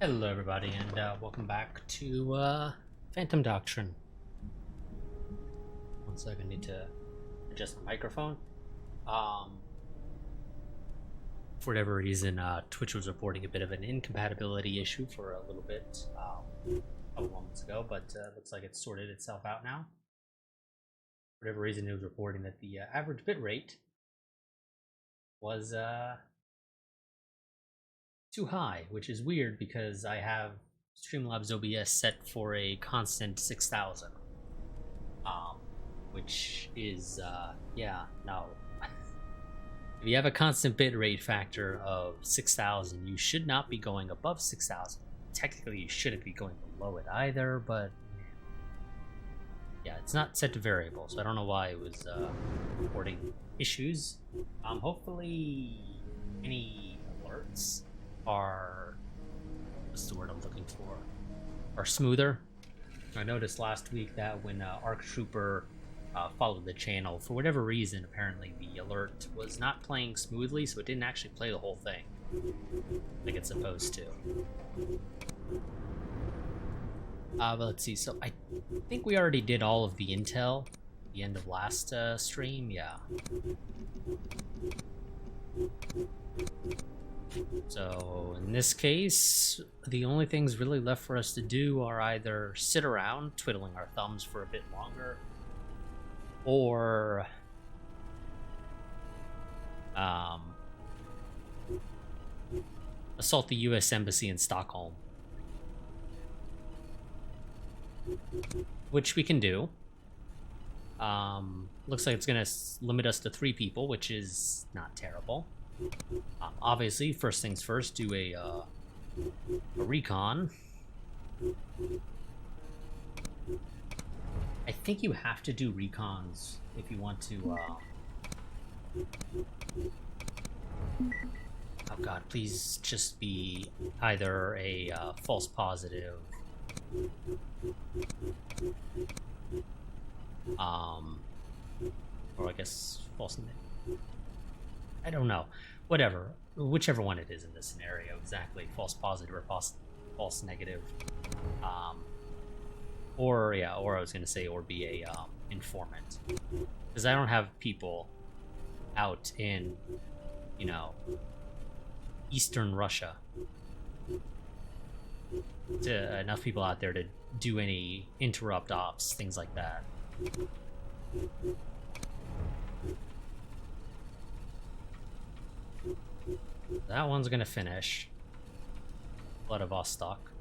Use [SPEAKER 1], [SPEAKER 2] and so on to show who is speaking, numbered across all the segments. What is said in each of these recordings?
[SPEAKER 1] Hello everybody, and welcome back to Phantom Doctrine. One second, I need to adjust the microphone. For whatever reason, Twitch was reporting a bit of an incompatibility issue for a little bit a couple moments ago, but looks like it's sorted itself out now. For whatever reason, it was reporting that the average bit rate was too high, which is weird because I have Streamlabs OBS set for a constant 6,000, which is yeah, no. If you have a constant bitrate factor of 6,000, you should not be going above 6,000. Technically, you shouldn't be going below it either, but yeah, it's not set to variable, so I don't know why it was reporting issues. Hopefully, any alerts are, what's the word I'm looking for, are smoother. I noticed last week that when ARC Trooper followed the channel, for whatever reason, apparently the alert was not playing smoothly, so it didn't actually play the whole thing like it's supposed to. But let's see, so I think we already did all of the intel at the end of last stream, yeah. So in this case, the only things really left for us to do are either sit around twiddling our thumbs for a bit longer, or assault the US Embassy in Stockholm, which we can do. Looks like it's gonna limit us to 3 people, which is not terrible. Obviously, first things first, do a recon. I think you have to do recons if you want to. Oh god, please just be either a false positive, or I guess false negative. I don't know. Whatever. Whichever one it is in this scenario, exactly. False positive or false negative. Or I was gonna say, or be a informant. Because I don't have people out in, you know, Eastern Russia. Enough people out there to do any interrupt ops, things like that. That one's gonna finish. Vladivostok.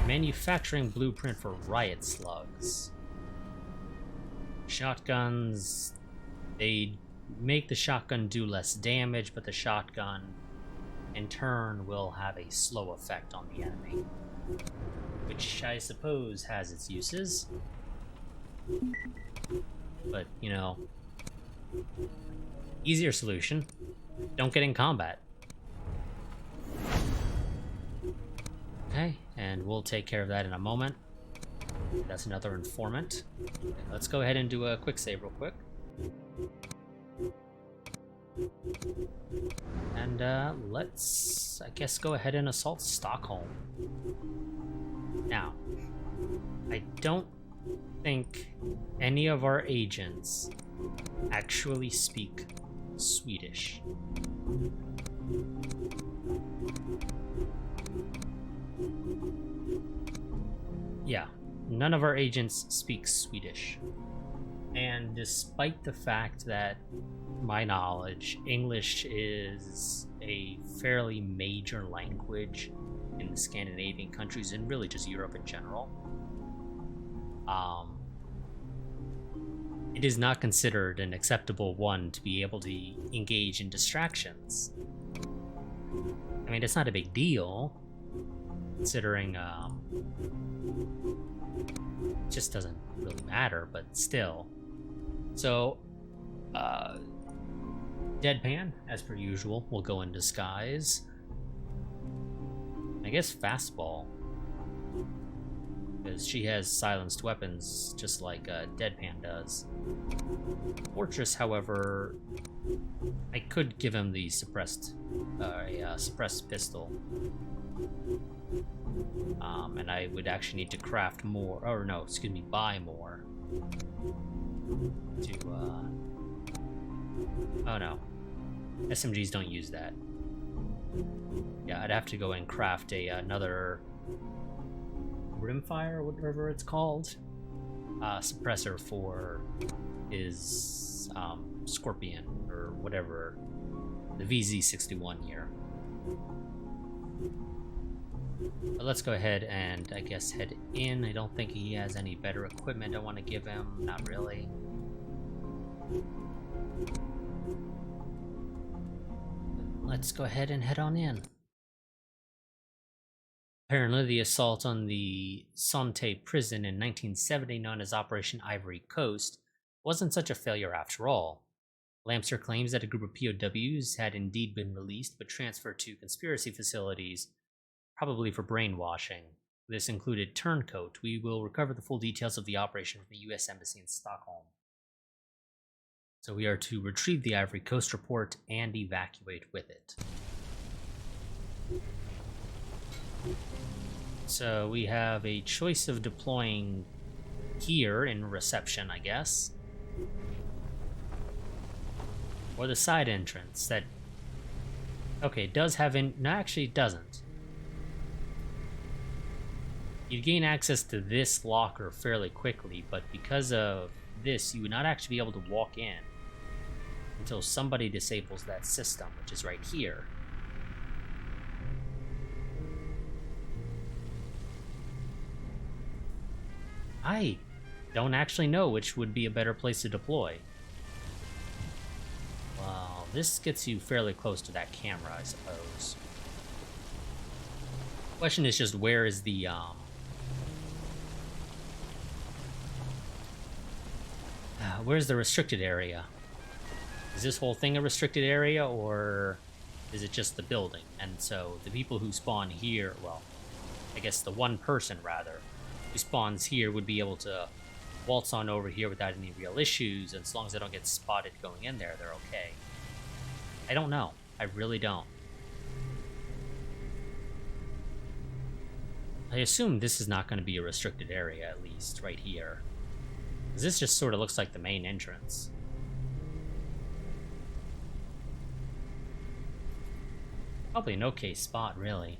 [SPEAKER 1] Manufacturing blueprint for riot slugs. Shotguns. They make the shotgun do less damage, but the shotgun in turn will have a slow effect on the enemy, which I suppose has its uses. But, you know, easier solution. Don't get in combat. Okay, and we'll take care of that in a moment. That's another informant. Okay, let's go ahead and do a quick save real quick. And let's, I guess, go ahead and assault Stockholm. Now, I don't think any of our agents actually speak Swedish. Yeah, none of our agents speak Swedish. And despite the fact that, my knowledge, English is a fairly major language in the Scandinavian countries and really just Europe in general, it is not considered an acceptable one to be able to engage in distractions. I mean, it's not a big deal, considering it just doesn't really matter, but still. So, Deadpan, as per usual, will go in disguise. I guess Fastball, because she has silenced weapons just like Deadpan does. Fortress, however, I could give him the suppressed pistol, And I would actually need to craft more, or no, excuse me, buy more to, oh no, SMGs don't use that. Yeah, I'd have to go and craft another rimfire, or whatever it's called, suppressor for his Scorpion, or whatever, the VZ61 here. But let's go ahead and, I guess, head in. I don't think he has any better equipment I want to give him. Not really. Let's go ahead and head on in. Apparently, the assault on the Sante prison in 1970, known as Operation Ivory Coast, wasn't such a failure after all. Lamser claims that a group of POWs had indeed been released but transferred to conspiracy facilities, probably for brainwashing. This included Turncoat. We will recover the full details of the operation from the U.S. Embassy in Stockholm. So we are to retrieve the Ivory Coast report and evacuate with it. So we have a choice of deploying here in reception, I guess, or the side entrance that, okay, does have no, actually it doesn't. You'd gain access to this locker fairly quickly, but because of this, you would not actually be able to walk in until somebody disables that system, which is right here. I don't actually know which would be a better place to deploy. Well, this gets you fairly close to that camera, I suppose. Question is just, where is the where's the restricted area? Is this whole thing a restricted area, or is it just the building? And so the people who spawn here, well, I guess the one person, rather, who spawns here would be able to waltz on over here without any real issues, and as long as they don't get spotted going in there, they're okay. I don't know. I really don't. I assume this is not going to be a restricted area, at least, right here. Because this just sort of looks like the main entrance. Probably an okay spot, really.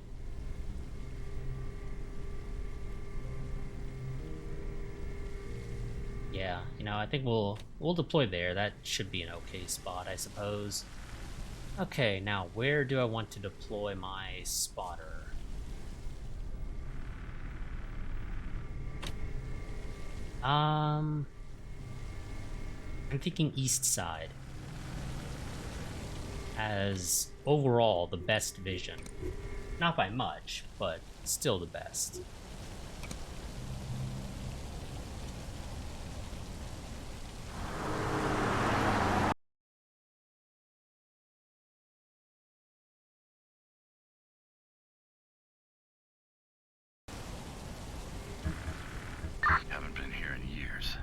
[SPEAKER 1] Yeah, you know, I think we'll deploy there. That should be an okay spot, I suppose. Okay, now where do I want to deploy my spotter? I'm thinking east side as overall the best vision. Not by much, but still the best.
[SPEAKER 2] Haven't been here in years.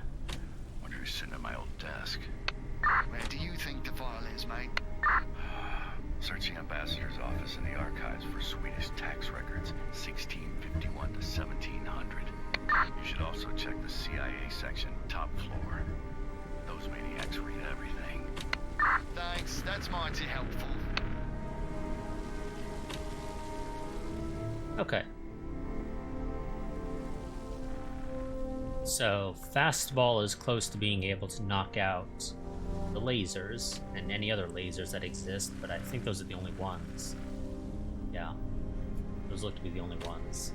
[SPEAKER 2] Wonder who's sitting at my old desk.
[SPEAKER 3] Where do you think the file is, mate?
[SPEAKER 2] Searching ambassador's office in the archives for Swedish tax records, 1651 to 1700. You should also check the CIA section, top floor. Those maniacs read everything.
[SPEAKER 3] Thanks, that's mighty helpful.
[SPEAKER 1] Okay. So, Fastball is close to being able to knock out the lasers and any other lasers that exist, but I think those are the only ones. Yeah. Those look to be the only ones.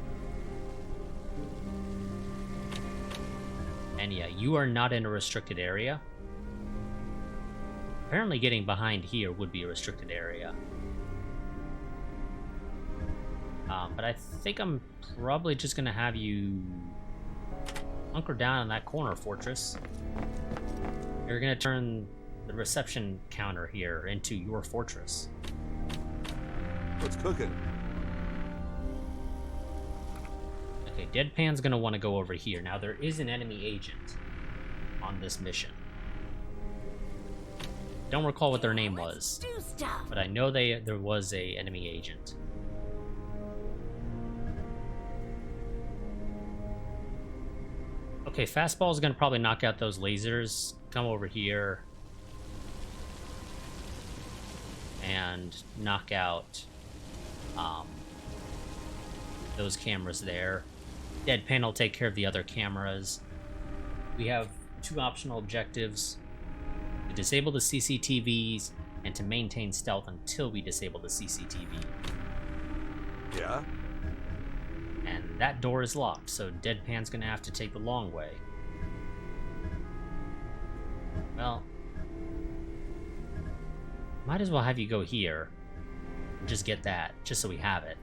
[SPEAKER 1] And yeah, you are not in a restricted area. Apparently getting behind here would be a restricted area. But I think I'm probably just gonna have you hunker down in that corner, Fortress. You're gonna turn the reception counter here into your fortress.
[SPEAKER 4] What's cooking?
[SPEAKER 1] Okay, Deadpan's gonna want to go over here. Now, there is an enemy agent on this mission. Don't recall what their name was, but I know there was a enemy agent. Okay, fastball is going to probably knock out those lasers. Come over here. And knock out those cameras there. Deadpan will take care of the other cameras. We have 2 optional objectives: to disable the CCTVs and to maintain stealth until we disable the CCTV.
[SPEAKER 4] Yeah?
[SPEAKER 1] And that door is locked, so Deadpan's gonna have to take the long way. Well, might as well have you go here and just get that, just so we have it.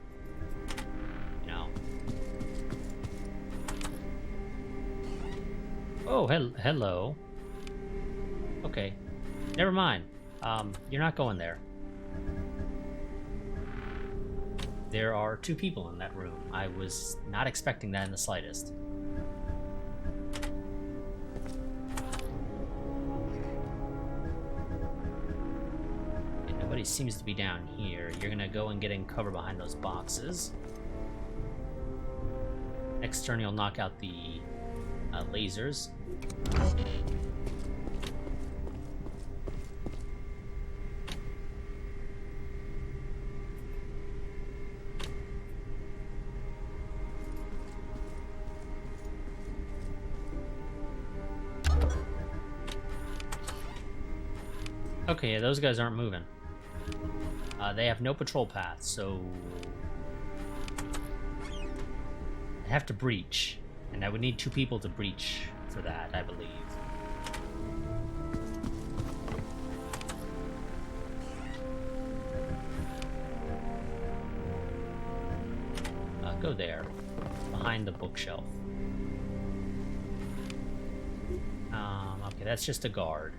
[SPEAKER 1] You know. Oh, hello. Okay. Never mind. You're not going there. There are 2 people in that room. I was not expecting that in the slightest. And nobody seems to be down here. You're gonna go and get in cover behind those boxes. Next turn, you'll knock out the lasers. Okay, yeah, those guys aren't moving. They have no patrol path, so I have to breach, and I would need 2 people to breach for that, I believe. Go there, behind the bookshelf. Okay, that's just a guard.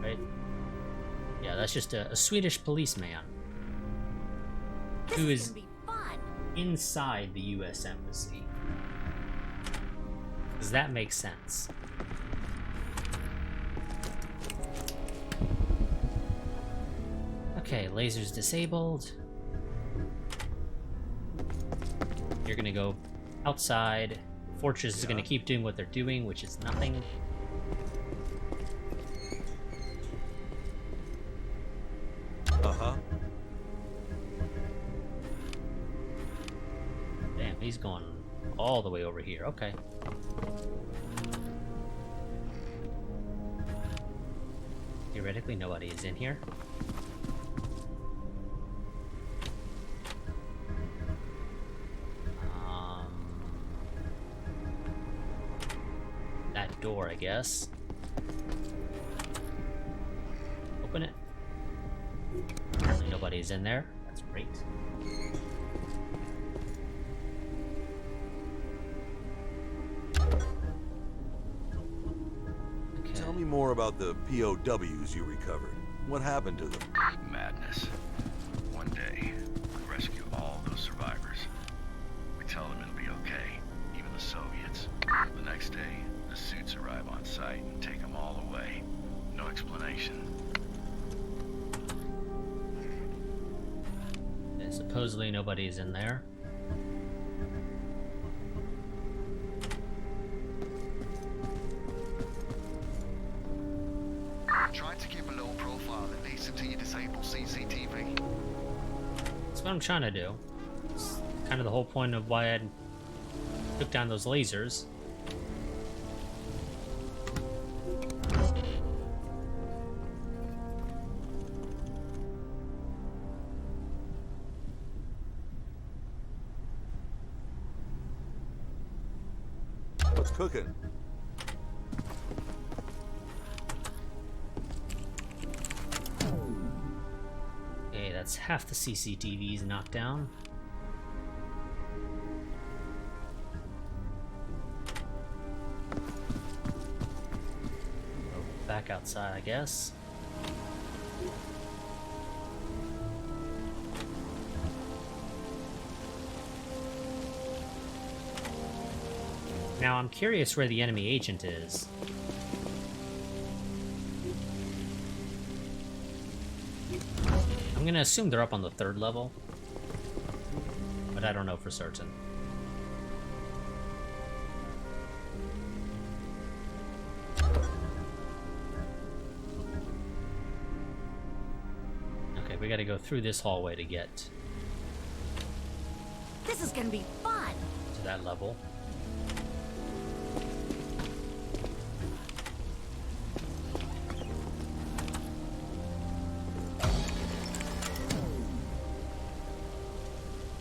[SPEAKER 1] Right? Yeah, that's just a Swedish policeman who is inside the U.S. Embassy. Does that make sense? Okay, lasers disabled. You're gonna go outside. Fortress is gonna keep doing what they're doing, which is nothing.
[SPEAKER 4] Uh-huh.
[SPEAKER 1] Damn, he's going all the way over here. Okay. Theoretically, nobody is in here. That door, I guess. Open it. Apparently nobody's in there. That's great. Okay.
[SPEAKER 4] Tell me more about the POWs you recovered. What happened to them?
[SPEAKER 2] Madness. One day, we rescue all those survivors. We tell them it'll be okay, even the Soviets. The next day, the suits arrive on site and take them all away. No explanation.
[SPEAKER 1] And supposedly nobody's in there.
[SPEAKER 3] Try to keep a low profile, at least until you disable CCTV.
[SPEAKER 1] That's what I'm trying to do. It's kind of the whole point of why I took down those lasers.
[SPEAKER 4] What's cooking?
[SPEAKER 1] Okay, that's half the CCTVs knocked down. Go back outside, I guess. Now, I'm curious where the enemy agent is. I'm gonna assume they're up on the 3rd level, but I don't know for certain. Okay, we gotta go through this hallway to get
[SPEAKER 5] This is gonna be fun.
[SPEAKER 1] to that level.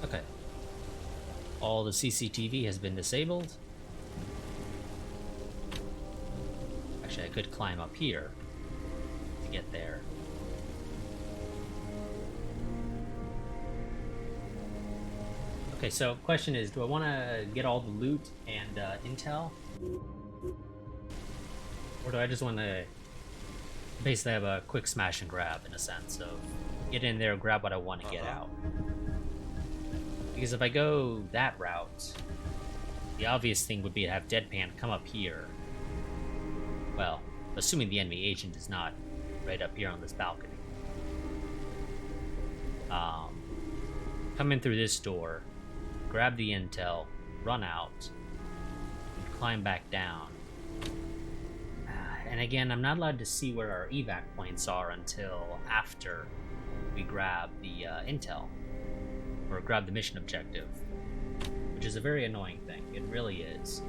[SPEAKER 1] Okay. All the CCTV has been disabled. Actually, I could climb up here to get there. Okay, so question is, do I want to get all the loot and intel? Or do I just want to basically have a quick smash and grab, in a sense of get in there, grab what I want to get out? Because if I go that route, the obvious thing would be to have Deadpan come up here. Well, assuming the enemy agent is not right up here on this balcony. Come in through this door, grab the intel, run out, and climb back down. And again, I'm not allowed to see where our evac points are until after we grab the intel, or grab the mission objective, which is a very annoying thing. It really is.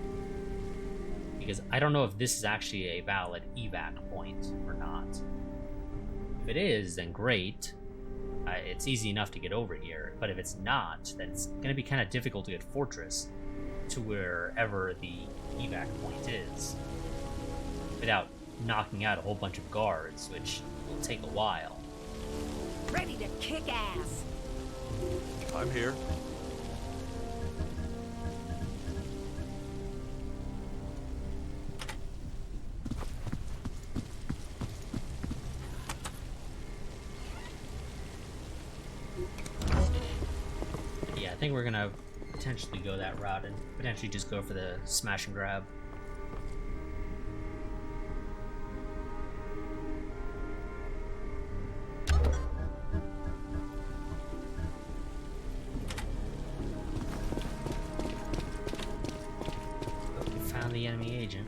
[SPEAKER 1] Because I don't know if this is actually a valid evac point or not. If it is, then great. It's easy enough to get over here. But if it's not, then it's going to be kind of difficult to get Fortress to wherever the evac point is without knocking out a whole bunch of guards, which will take a while.
[SPEAKER 5] Ready to kick ass.
[SPEAKER 4] I'm here.
[SPEAKER 1] Yeah, I think we're gonna potentially go that route and potentially just go for the smash and grab. Found the enemy agent.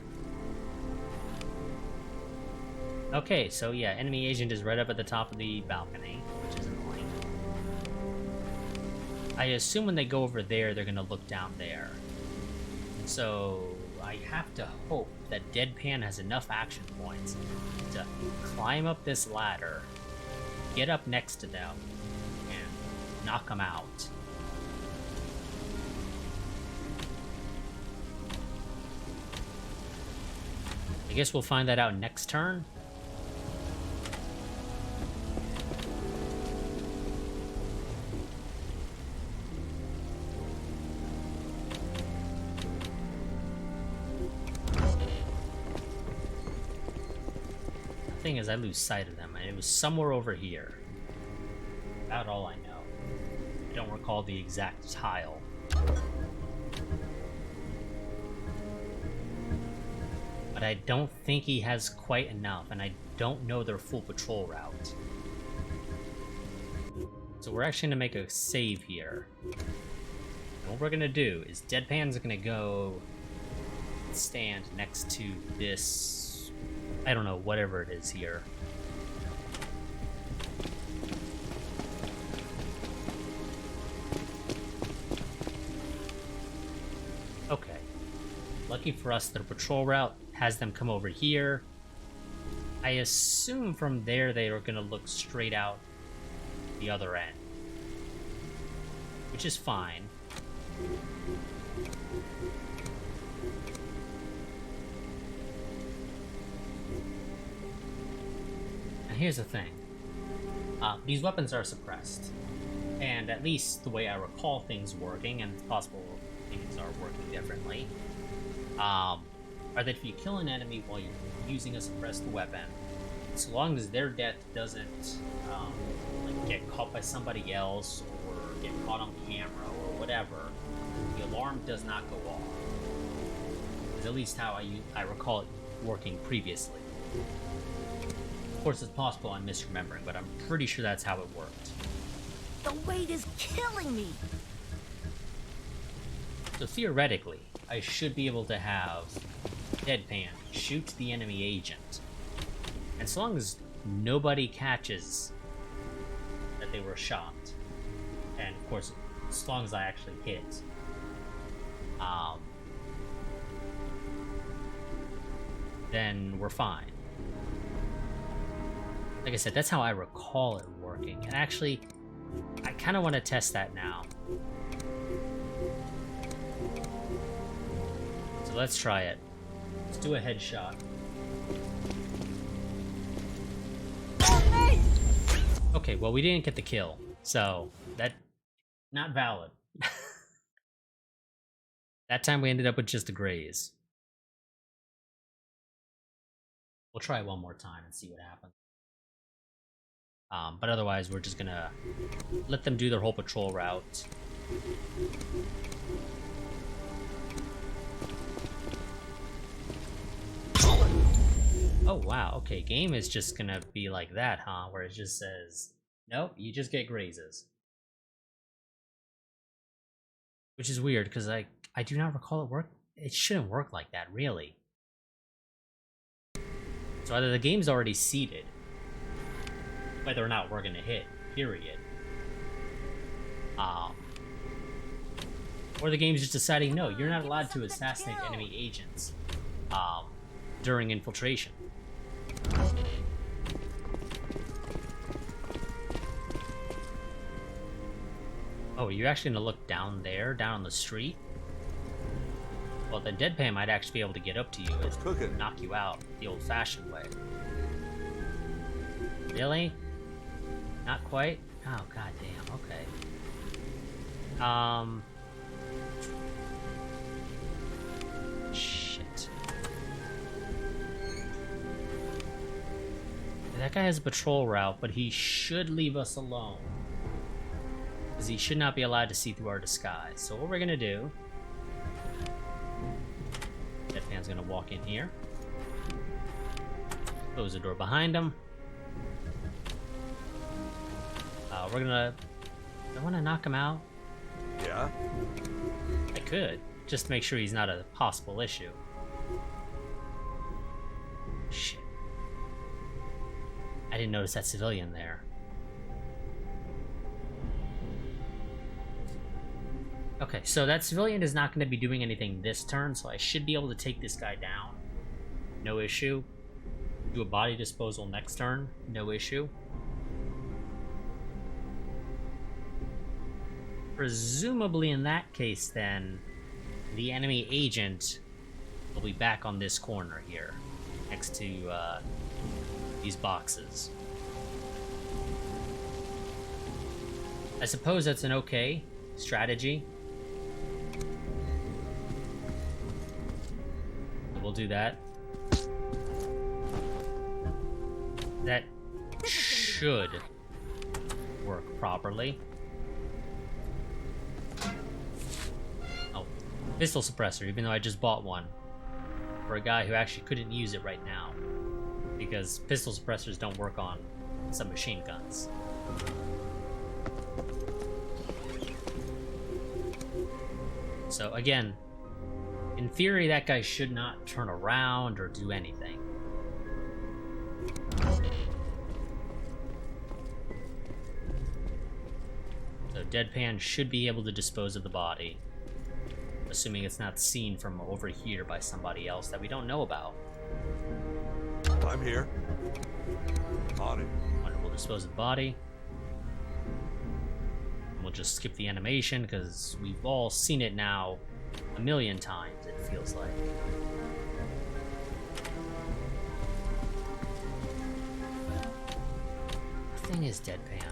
[SPEAKER 1] Okay, so yeah, enemy agent is right up at the top of the balcony, which is annoying. I assume when they go over there, they're gonna look down there. So I have to hope that Deadpan has enough action points to climb up this ladder, get up next to them, and knock them out. I guess we'll find that out next turn. The thing is, I lose sight of them, and it was somewhere over here. About all I know. I don't recall the exact tile. But I don't think he has quite enough, and I don't know their full patrol route. So we're actually going to make a save here. And what we're going to do is Deadpan's going to go stand next to this, I don't know, whatever it is here. Okay. Lucky for us, their patrol route has them come over here. I assume from there they are going to look straight out the other end, which is fine. And here's the thing. These weapons are suppressed, and at least the way I recall things working, and it's possible things are working differently, are that if you kill an enemy while you're using a suppressed weapon, so long as their death doesn't like get caught by somebody else or get caught on camera or whatever, the alarm does not go off. It's at least how I recall it working previously. Of course, it's possible I'm misremembering, but I'm pretty sure that's how it worked.
[SPEAKER 5] The weight is killing me.
[SPEAKER 1] So theoretically, I should be able to have Deadpan shoot the enemy agent. And so long as nobody catches that they were shot. And of course, as long as I actually hit. Then we're fine. Like I said, that's how I recall it working. And actually, I kind of want to test that now. So let's try it. Let's do a headshot. Okay, well, we didn't get the kill, so that not valid. That time we ended up with just a graze. We'll try it one more time and see what happens. But otherwise, we're just gonna let them do their whole patrol route. Oh wow, okay, game is just gonna be like that, huh? Where it just says, nope, you just get grazes. Which is weird, because I do not recall it work. It shouldn't work like that, really. So either the game's already seeded, whether or not we're gonna hit, period. Or the game's just deciding, no, you're not allowed to assassinate enemy agents during infiltration. Oh, are you actually gonna look down there, down on the street? Well, the Deadpan might actually be able to get up to you and knock you out the old-fashioned way. Really? Not quite? Oh, goddamn, okay. Shit. That guy has a patrol route, but he should leave us alone. Because he should not be allowed to see through our disguise. So what we're gonna do... Deadpan's gonna walk in here. Close the door behind him. We're gonna... I want to knock him out.
[SPEAKER 4] Yeah?
[SPEAKER 1] I could. Just to make sure he's not a possible issue. Shit. I didn't notice that civilian there. Okay, so that civilian is not going to be doing anything this turn, so I should be able to take this guy down. No issue. Do a body disposal next turn. No issue. Presumably in that case, then, the enemy agent will be back on this corner here, next to these boxes. I suppose that's an okay strategy. We'll do that. That should work properly. Oh, pistol suppressor, even though I just bought one for a guy who actually couldn't use it right now, because pistol suppressors don't work on submachine guns. So again, in theory, that guy should not turn around or do anything. So Deadpan should be able to dispose of the body, assuming it's not seen from over here by somebody else that we don't know about.
[SPEAKER 4] I'm here. On it.
[SPEAKER 1] Wonder we'll dispose of the body. And we'll just skip the animation because we've all seen it now a million times, it feels like. The thing is Deadpan.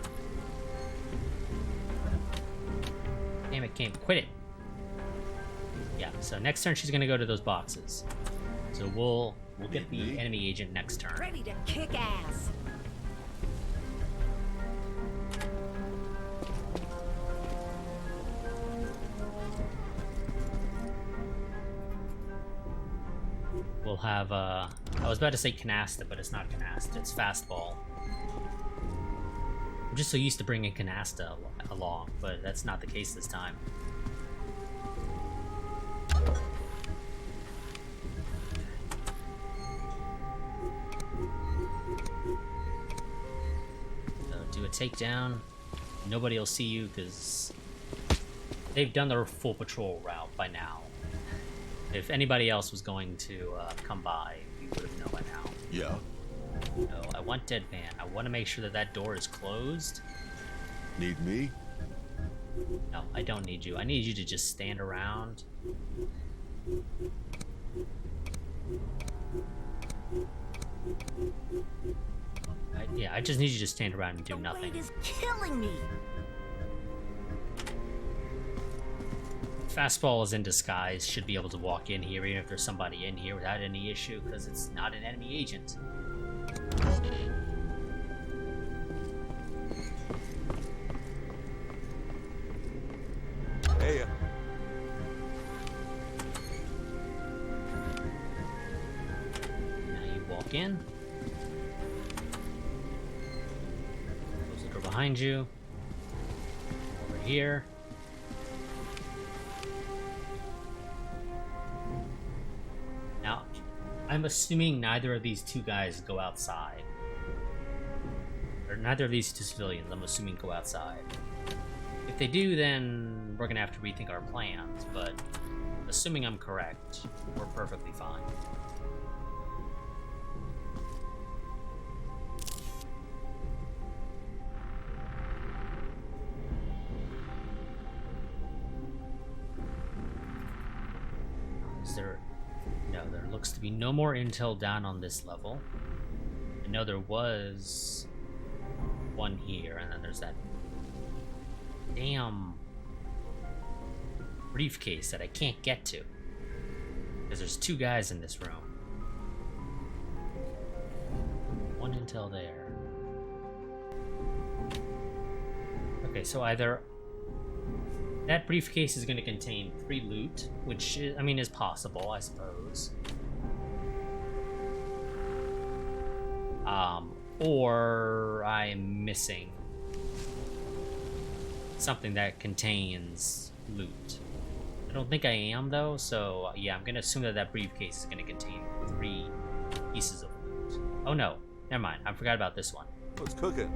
[SPEAKER 1] Damn it, game. Quit it. Yeah, so next turn she's gonna go to those boxes. So we'll get the enemy agent next turn.
[SPEAKER 5] Ready to kick ass.
[SPEAKER 1] We'll have, I was about to say canasta, but it's not canasta, it's fastball. I'm just so used to bringing canasta along, but that's not the case this time. So do a takedown. Nobody will see you because they've done their full patrol route by now. If anybody else was going to come by, we would have known by now.
[SPEAKER 4] Yeah.
[SPEAKER 1] No, I want Deadpan. I want to make sure that that door is closed.
[SPEAKER 4] Need me?
[SPEAKER 1] No, I don't need you. I need you to just stand around. Yeah, I just need you to stand around and do
[SPEAKER 5] The
[SPEAKER 1] nothing.
[SPEAKER 5] weight is killing me.
[SPEAKER 1] Fastball is in disguise, should be able to walk in here even if there's somebody in here without any issue because it's not an enemy agent.
[SPEAKER 4] Hey.
[SPEAKER 1] Now you walk in. Close the door behind you. Over here. Now, I'm assuming neither of these two guys go outside. Or neither of these two civilians, I'm assuming, go outside. If they do, then we're gonna have to rethink our plans, but assuming I'm correct, we're perfectly fine. Is there... No, there looks to be no more intel down on this level. I know there was one here, and then there's that damn briefcase that I can't get to because there's two guys in this room. One intel there. Okay, so either that briefcase is going to contain 3 loot, which is, I mean, is possible, I suppose. Or I'm missing something that contains loot. I don't think I am, though, so yeah, I'm gonna assume that that briefcase is gonna contain 3 pieces of loot. Oh no, never mind, I forgot about this one.
[SPEAKER 4] What's cooking?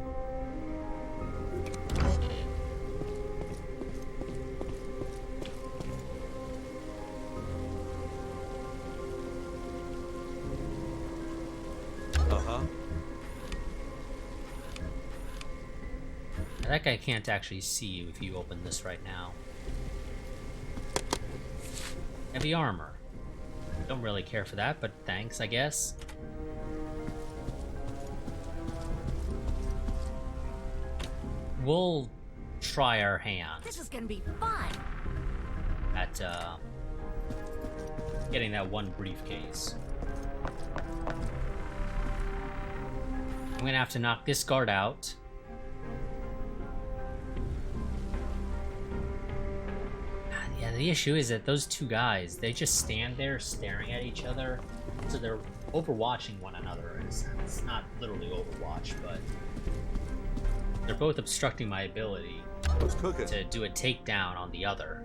[SPEAKER 4] Uh-huh.
[SPEAKER 1] That guy can't actually see you if you open this right now. Heavy armor. Don't really care for that, but thanks, I guess. We'll try our hand
[SPEAKER 5] This is gonna be fun.
[SPEAKER 1] at getting that one briefcase. I'm gonna have to knock this guard out. Yeah, the issue is that those two guys, they just stand there staring at each other. So they're overwatching one another. It's not literally Overwatch, but they're both obstructing my ability
[SPEAKER 4] What's cooking?
[SPEAKER 1] to do a takedown on the other.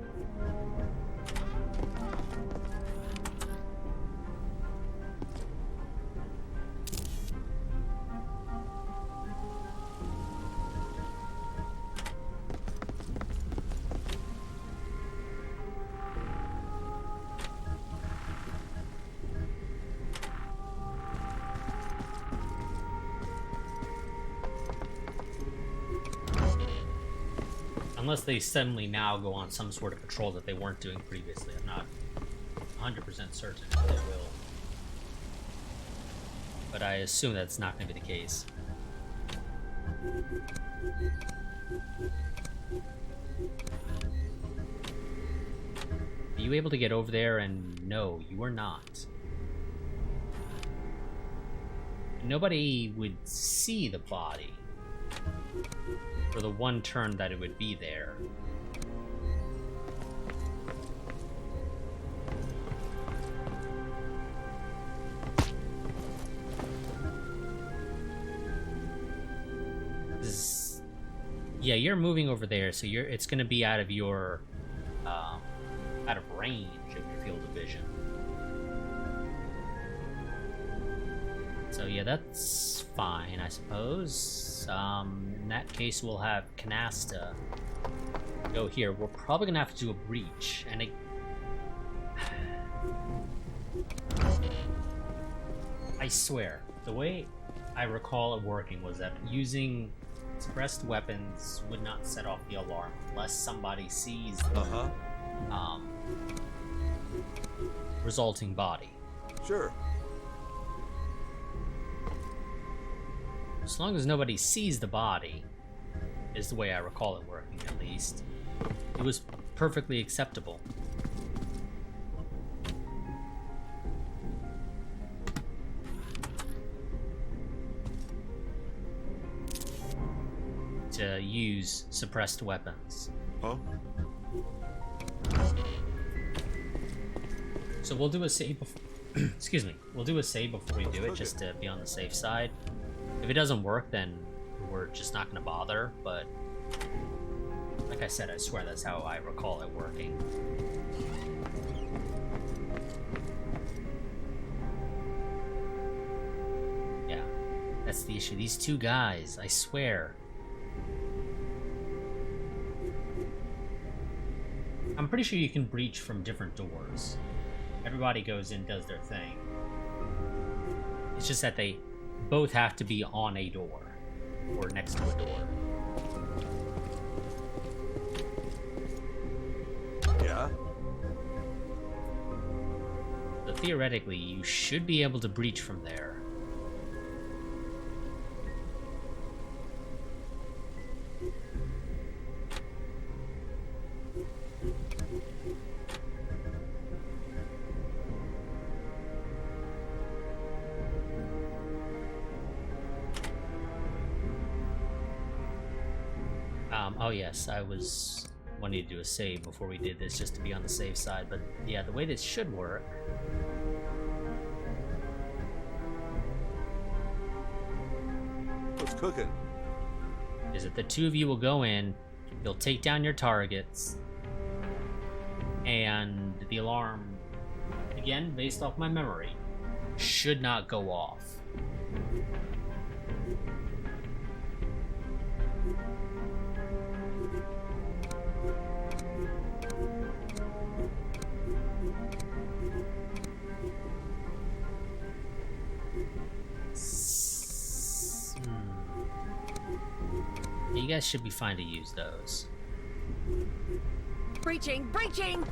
[SPEAKER 1] Unless they suddenly now go on some sort of patrol that they weren't doing previously. I'm not 100% certain if they will. But I assume that's not going to be the case. Are you able to get over there? And no, you are not. Nobody would see the body for the one turn that it would be there. Yeah, you're moving over there, so it's going to be out of your out of range of your field of vision. So So yeah, that's fine, I suppose. In that case, we'll have Canasta go here. We're probably gonna have to do a breach, and I swear, the way I recall it working was that using suppressed weapons would not set off the alarm unless somebody sees the resulting body.
[SPEAKER 4] Sure.
[SPEAKER 1] As long as nobody sees the body, is the way I recall it working, at least. It was perfectly acceptable. To use suppressed weapons.
[SPEAKER 4] Huh?
[SPEAKER 1] So we'll do a save before excuse me. We'll do a save before we do it, just to be on the safe side. If it doesn't work, then we're just not gonna bother, but like I said, I swear that's how I recall it working. Yeah, that's the issue. These two guys, I swear. I'm pretty sure you can breach from different doors. Everybody goes in, does their thing. It's just that they both have to be on a door or next to a door.
[SPEAKER 4] Yeah?
[SPEAKER 1] So theoretically, you should be able to breach from there. Oh yes, I was wanting to do a save before we did this just to be on the safe side, but yeah, the way this should work
[SPEAKER 4] What's cooking?
[SPEAKER 1] is that the two of you will go in, you'll take down your targets, and the alarm, again, based off my memory, should not go off. You guys should be fine to use those.
[SPEAKER 5] Breaching! Breaching!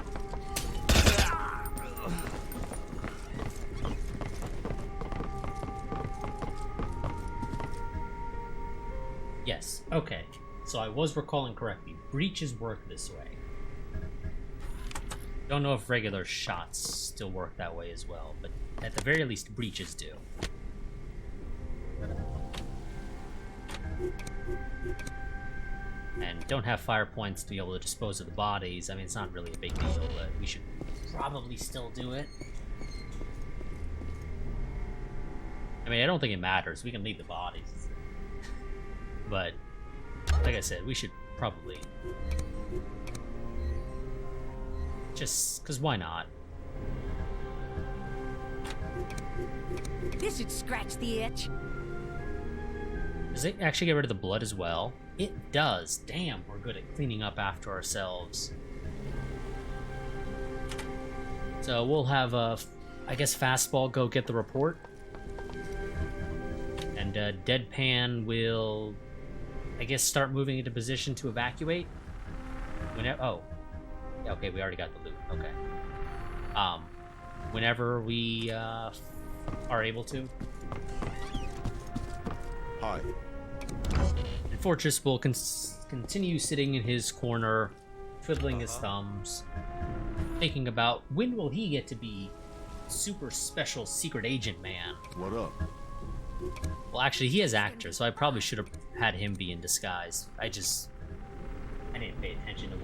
[SPEAKER 1] Yes, okay. So I was recalling correctly. Breaches work this way. Don't know if regular shots still work that way as well, but at the very least, breaches do. And don't have fire points to be able to dispose of the bodies. I mean, it's not really a big deal, but we should probably still do it. I mean, I don't think it matters. We can leave the bodies. But, like I said, we should probably... just, because why not?
[SPEAKER 5] This should scratch the itch.
[SPEAKER 1] Does it actually get rid of the blood as well? It does. Damn, we're good at cleaning up after ourselves. So we'll have, I guess, Fastball go get the report. And Deadpan will, I guess, start moving into position to evacuate. Whenever, oh. Okay, we already got the loot. Okay. Whenever we are able to.
[SPEAKER 4] Hi.
[SPEAKER 1] And Fortress will continue sitting in his corner, twiddling his thumbs, thinking about when will he get to be super special secret agent man.
[SPEAKER 4] What up?
[SPEAKER 1] Well, actually, he is actor, so I probably should have had him be in disguise. I didn't pay attention to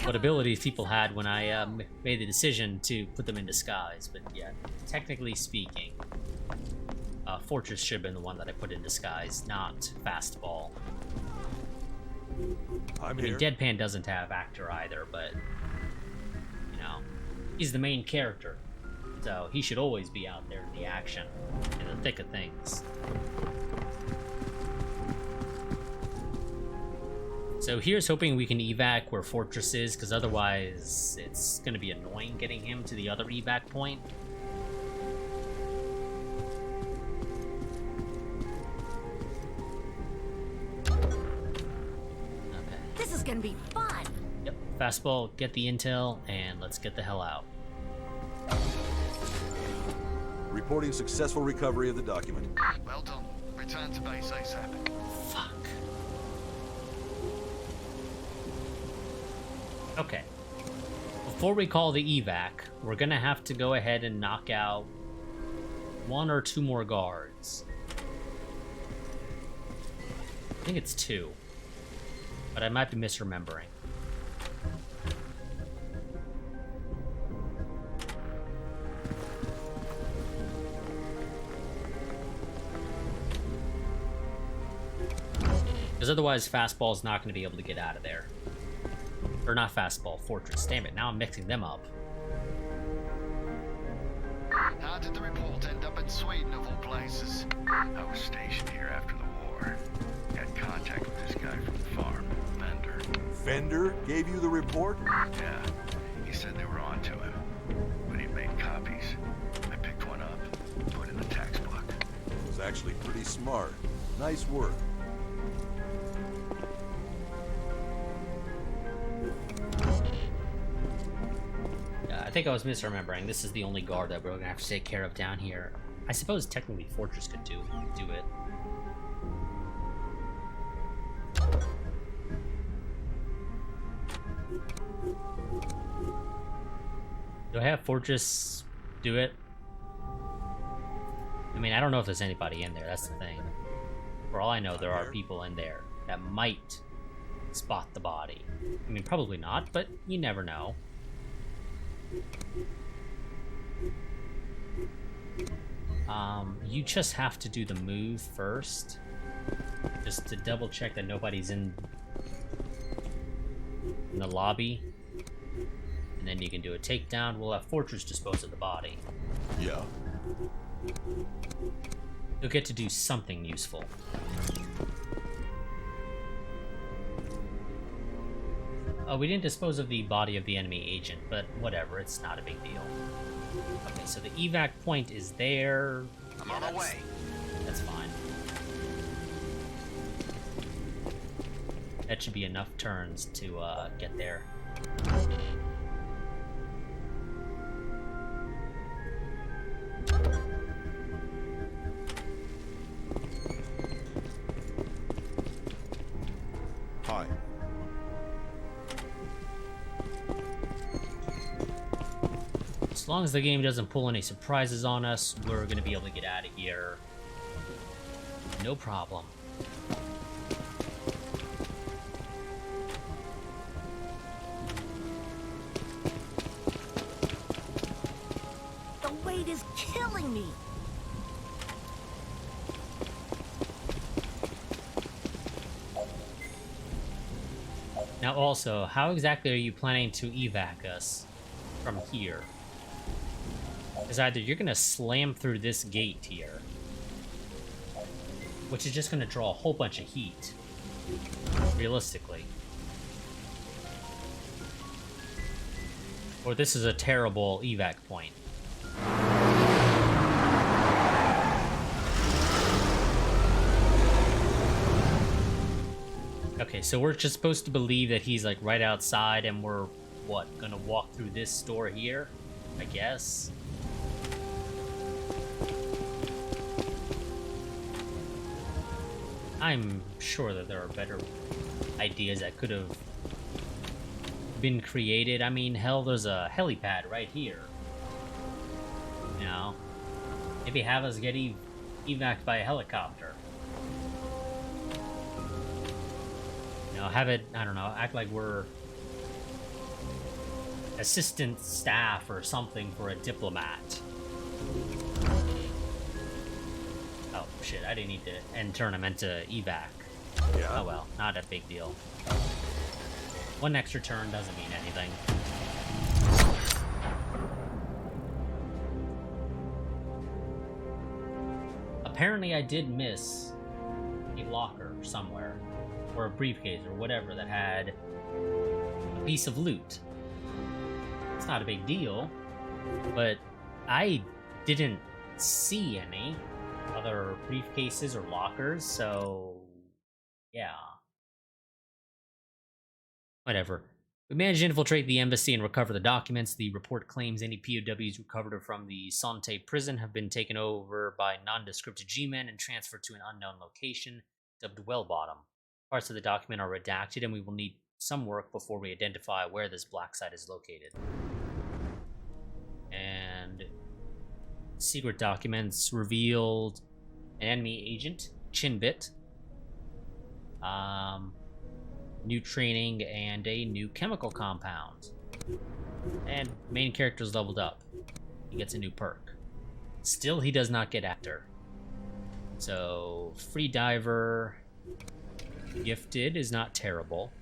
[SPEAKER 1] what abilities people had when I made the decision to put them in disguise. But yeah, technically speaking, Fortress should have been the one that I put in disguise, not Fastball. I mean, Deadpan doesn't have actor either, but, you know, he's the main character. So he should always be out there in the action, in the thick of things. So here's hoping we can evac where Fortress is, because otherwise it's going to be annoying getting him to the other evac point. Okay.
[SPEAKER 5] This is gonna be fun.
[SPEAKER 1] Yep. Fastball, get the intel, and let's get the hell out.
[SPEAKER 4] Reporting successful recovery of the document.
[SPEAKER 3] Well done. Return to base ASAP.
[SPEAKER 1] Fuck. Okay. Before we call the evac, we're gonna have to go ahead and knock out 1 or 2 more guards. I think it's 2, but I might be misremembering. Because otherwise, Fastball's not going to be able to get out of there. Or not Fastball, Fortress. Damn it, now I'm mixing them up.
[SPEAKER 3] How did the report end up in Sweden, of all places?
[SPEAKER 2] I was stationed here after the war. Had contact with this guy from the farm, Fender.
[SPEAKER 4] Fender gave you the report?
[SPEAKER 2] Yeah, he said they were on to him, but he'd made copies. I picked one up, put it in the tax book.
[SPEAKER 4] It was actually pretty smart. Nice work.
[SPEAKER 1] I think I was misremembering. This is the only guard that we're going to have to take care of down here. I suppose technically Fortress could do it. Do I have Fortress do it? I mean, I don't know if there's anybody in there. That's the thing. For all I know, there are people in there that might spot the body. I mean, probably not, but you never know. You just have to do the move first, just to double check that nobody's in the lobby, and then you can do a takedown. We'll have Fortress dispose of the body.
[SPEAKER 4] Yeah.
[SPEAKER 1] You'll get to do something useful. We didn't dispose of the body of the enemy agent, but whatever, it's not a big deal. Okay, so the evac point is there.
[SPEAKER 3] I'm on my way.
[SPEAKER 1] That's fine. That should be enough turns to get there.
[SPEAKER 4] Hi.
[SPEAKER 1] As long as the game doesn't pull any surprises on us, we're gonna be able to get out of here. No problem.
[SPEAKER 5] The weight is killing me.
[SPEAKER 1] Now also, how exactly are you planning to evac us from here? Because either you're gonna slam through this gate here, which is just gonna draw a whole bunch of heat, realistically. Or this is a terrible evac point. Okay, so we're just supposed to believe that he's like right outside and we're, what, gonna walk through this door here? I guess. I'm sure that there are better ideas that could have been created. I mean, hell, there's a helipad right here. You know? Maybe have us get evac'd by a helicopter. You know, have it, I don't know, act like we're assistant staff or something for a diplomat. Oh, shit, I didn't need to turn him into evac.
[SPEAKER 4] Yeah.
[SPEAKER 1] Oh well, not a big deal. One extra turn doesn't mean anything. apparently I did miss a locker somewhere, or a briefcase, or whatever that had a piece of loot. It's not a big deal, but I didn't see any other briefcases or lockers, so yeah. Whatever. We managed to infiltrate the embassy and recover the documents. The report claims any POWs recovered from the Sante prison have been taken over by nondescript G-men and transferred to an unknown location, dubbed Well Bottom. Parts of the document are redacted, and we will need some work before we identify where this black site is located. And secret documents revealed an enemy agent, Chinbit, new training, and a new chemical compound. And main character's leveled up. He gets a new perk. Still, he does not get actor. So, free diver, gifted is not terrible.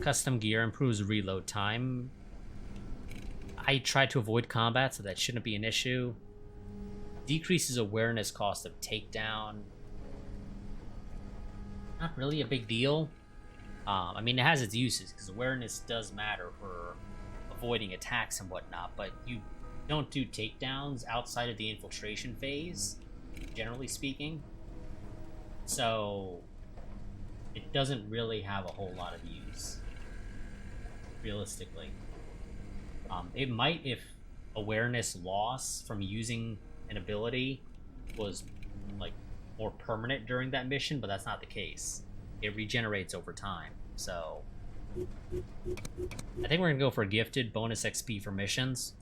[SPEAKER 1] Custom gear improves reload time. I try to avoid combat, so that shouldn't be an issue. Decreases awareness cost of takedown. Not really a big deal. I mean, it has its uses, because awareness does matter for avoiding attacks and whatnot, but you don't do takedowns outside of the infiltration phase, generally speaking. So, it doesn't really have a whole lot of use, realistically. It might if awareness loss from using an ability was, like, more permanent during that mission, but that's not the case. It regenerates over time, so I think we're gonna go for gifted, bonus XP for missions.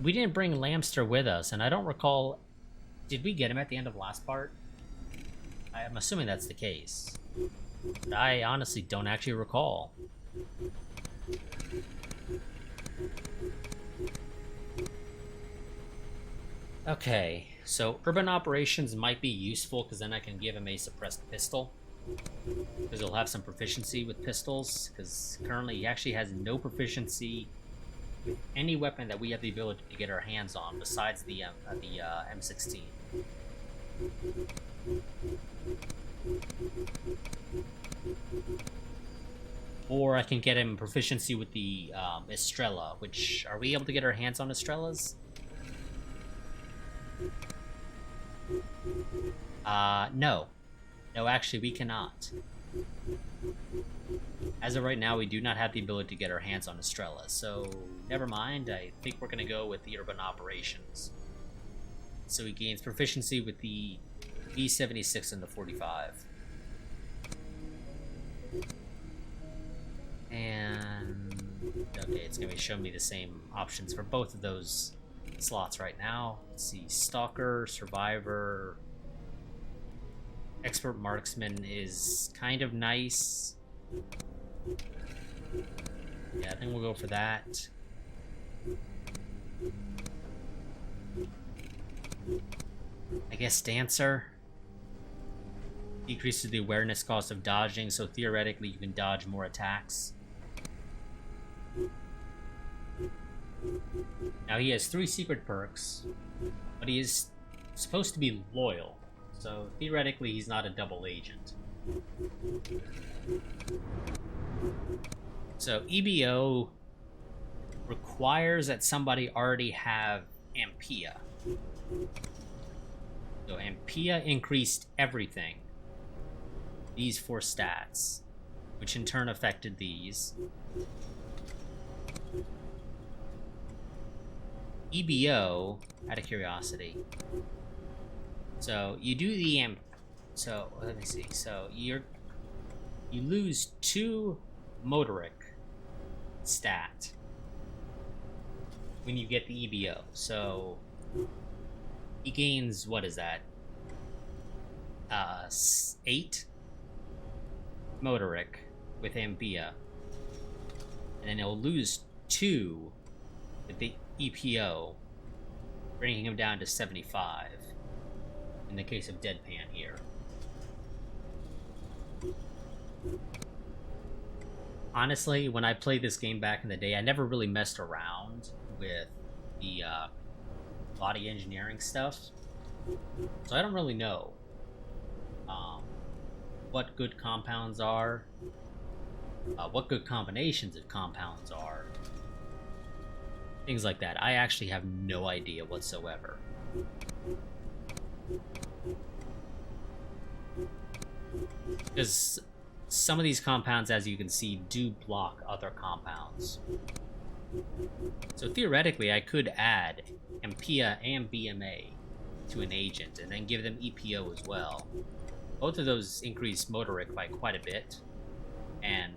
[SPEAKER 1] We didn't bring Lamster with us, and I don't recall, did we get him at the end of last part? I'm assuming that's the case, but I honestly don't actually recall. Okay, so urban operations might be useful, because then I can give him a suppressed pistol, because he'll have some proficiency with pistols, because currently he actually has no proficiency with any weapon that we have the ability to get our hands on besides the M16. Or I can get him proficiency with the Estrella, which, are we able to get our hands on Estrellas? No. No, actually, we cannot. As of right now, we do not have the ability to get our hands on Estrella, so never mind. I think we're going to go with the urban operations. So he gains proficiency with the B-76 and the 45. And okay, it's going to be showing me the same options for both of those slots right now. Let's see, Stalker, Survivor, Expert Marksman is kind of nice. Yeah, I think we'll go for that. I guess Dancer decreases the awareness cost of dodging, so theoretically you can dodge more attacks. Now he has 3 secret perks, but he is supposed to be loyal, so theoretically he's not a double agent. So EBO requires that somebody already have Ampia. So Ampia increased everything. These 4 stats, which in turn affected these. EBO, out of curiosity. So you do the so let me see. So you lose 2 motoric stat when you get the EBO. So he gains, what is that? 8 motoric with Ampia, and then he'll lose 2 with the EPO, bringing him down to 75 in the case of Deadpan here. Honestly, when I played this game back in the day, I never really messed around with the body engineering stuff. So I don't really know what good compounds are, what good combinations of compounds are, things like that. I actually have no idea whatsoever. Because some of these compounds, as you can see, do block other compounds. So theoretically, I could add MPA and BMA to an agent and then give them EPO as well. Both of those increase motoric by quite a bit, and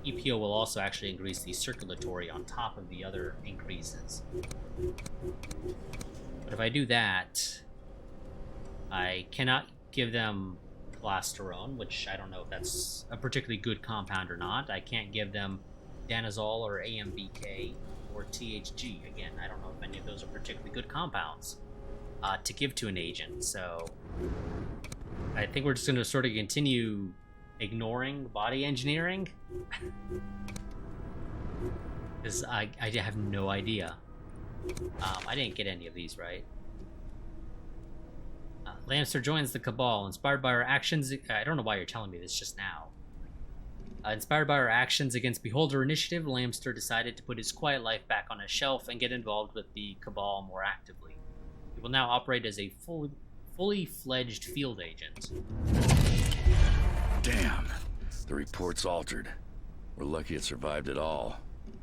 [SPEAKER 1] EPO will also actually increase the circulatory on top of the other increases. But if I do that, I cannot give them plasterone, which I don't know if that's a particularly good compound or not. I can't give them danazol or AMBK or THG. Again, I don't know if any of those are particularly good compounds to give to an agent. So I think we're just going to sort of continue ignoring body engineering because I have no idea. I didn't get any of these right. Lamster joins the Cabal, inspired by our actions. I don't know why you're telling me this just now. Inspired by our actions against Beholder Initiative, Lamster decided to put his quiet life back on a shelf and get involved with the Cabal more actively. He will now operate as a fully fledged field agent.
[SPEAKER 2] Damn. The report's altered. We're lucky it survived at all.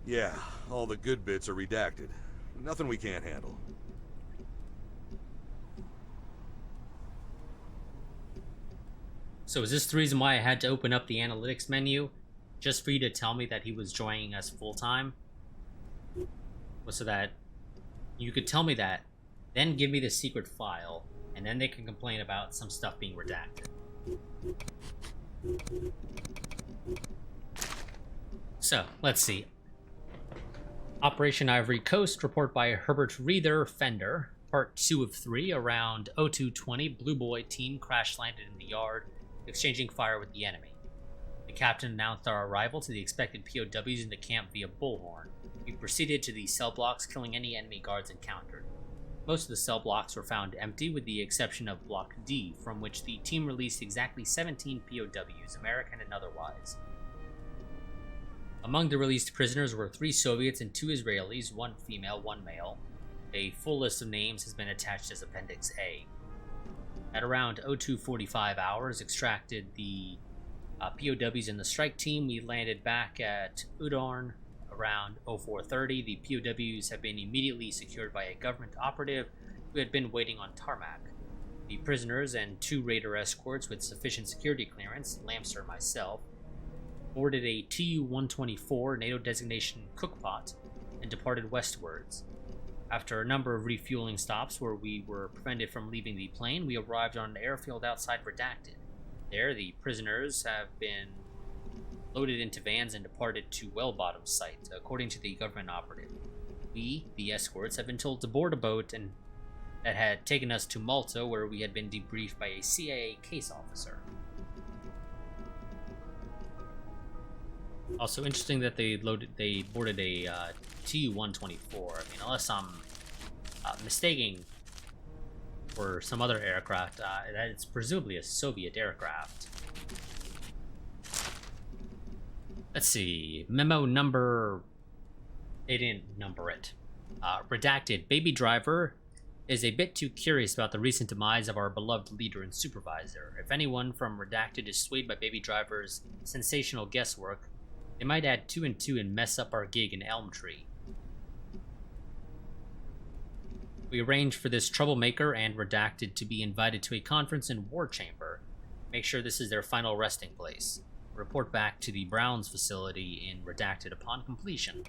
[SPEAKER 4] Yeah, all the good bits are redacted. Nothing we can't handle.
[SPEAKER 1] So is this the reason why I had to open up the analytics menu? Just for you to tell me that he was joining us full-time? Well, so that you could tell me that, then give me the secret file, and then they can complain about some stuff being redacted. So, let's see. Operation Ivory Coast, report by Herbert Reether Fender, part 2 of 3, around 0220, Blue Boy team crash landed in the yard, exchanging fire with the enemy. The captain announced our arrival to the expected POWs in the camp via bullhorn. We proceeded to the cell blocks, killing any enemy guards encountered. Most of the cell blocks were found empty, with the exception of Block D, from which the team released exactly 17 POWs, American and otherwise. Among the released prisoners were 3 Soviets and 2 Israelis, 1 female, 1 male. A full list of names has been attached as Appendix A. At around 0245 hours, extracted the POWs in the strike team. We landed back at Udorn around 0430. The POWs have been immediately secured by a government operative who had been waiting on tarmac. The prisoners and 2 raider escorts with sufficient security clearance, Lamster and myself, boarded a Tu-124 NATO designation cookpot and departed westwards. After a number of refueling stops where we were prevented from leaving the plane, we arrived on an airfield outside Redacted. There, the prisoners have been loaded into vans and departed to Wellbottom site, according to the government operative. We, the escorts, have been told to board a boat and that had taken us to Malta, where we had been debriefed by a CIA case officer. Also interesting that they boarded a Tu-124. I mean, unless I'm mistaking for some other aircraft, that it's presumably a Soviet aircraft. Let's see, memo number. They didn't number it. Redacted. Baby Driver is a bit too curious about the recent demise of our beloved leader and supervisor. If anyone from Redacted is swayed by Baby Driver's sensational guesswork, they might add 2 and 2 and mess up our gig in Elm Tree. We arranged for this troublemaker and Redacted to be invited to a conference in War Chamber. Make sure this is their final resting place. Report back to the Browns facility in Redacted upon completion.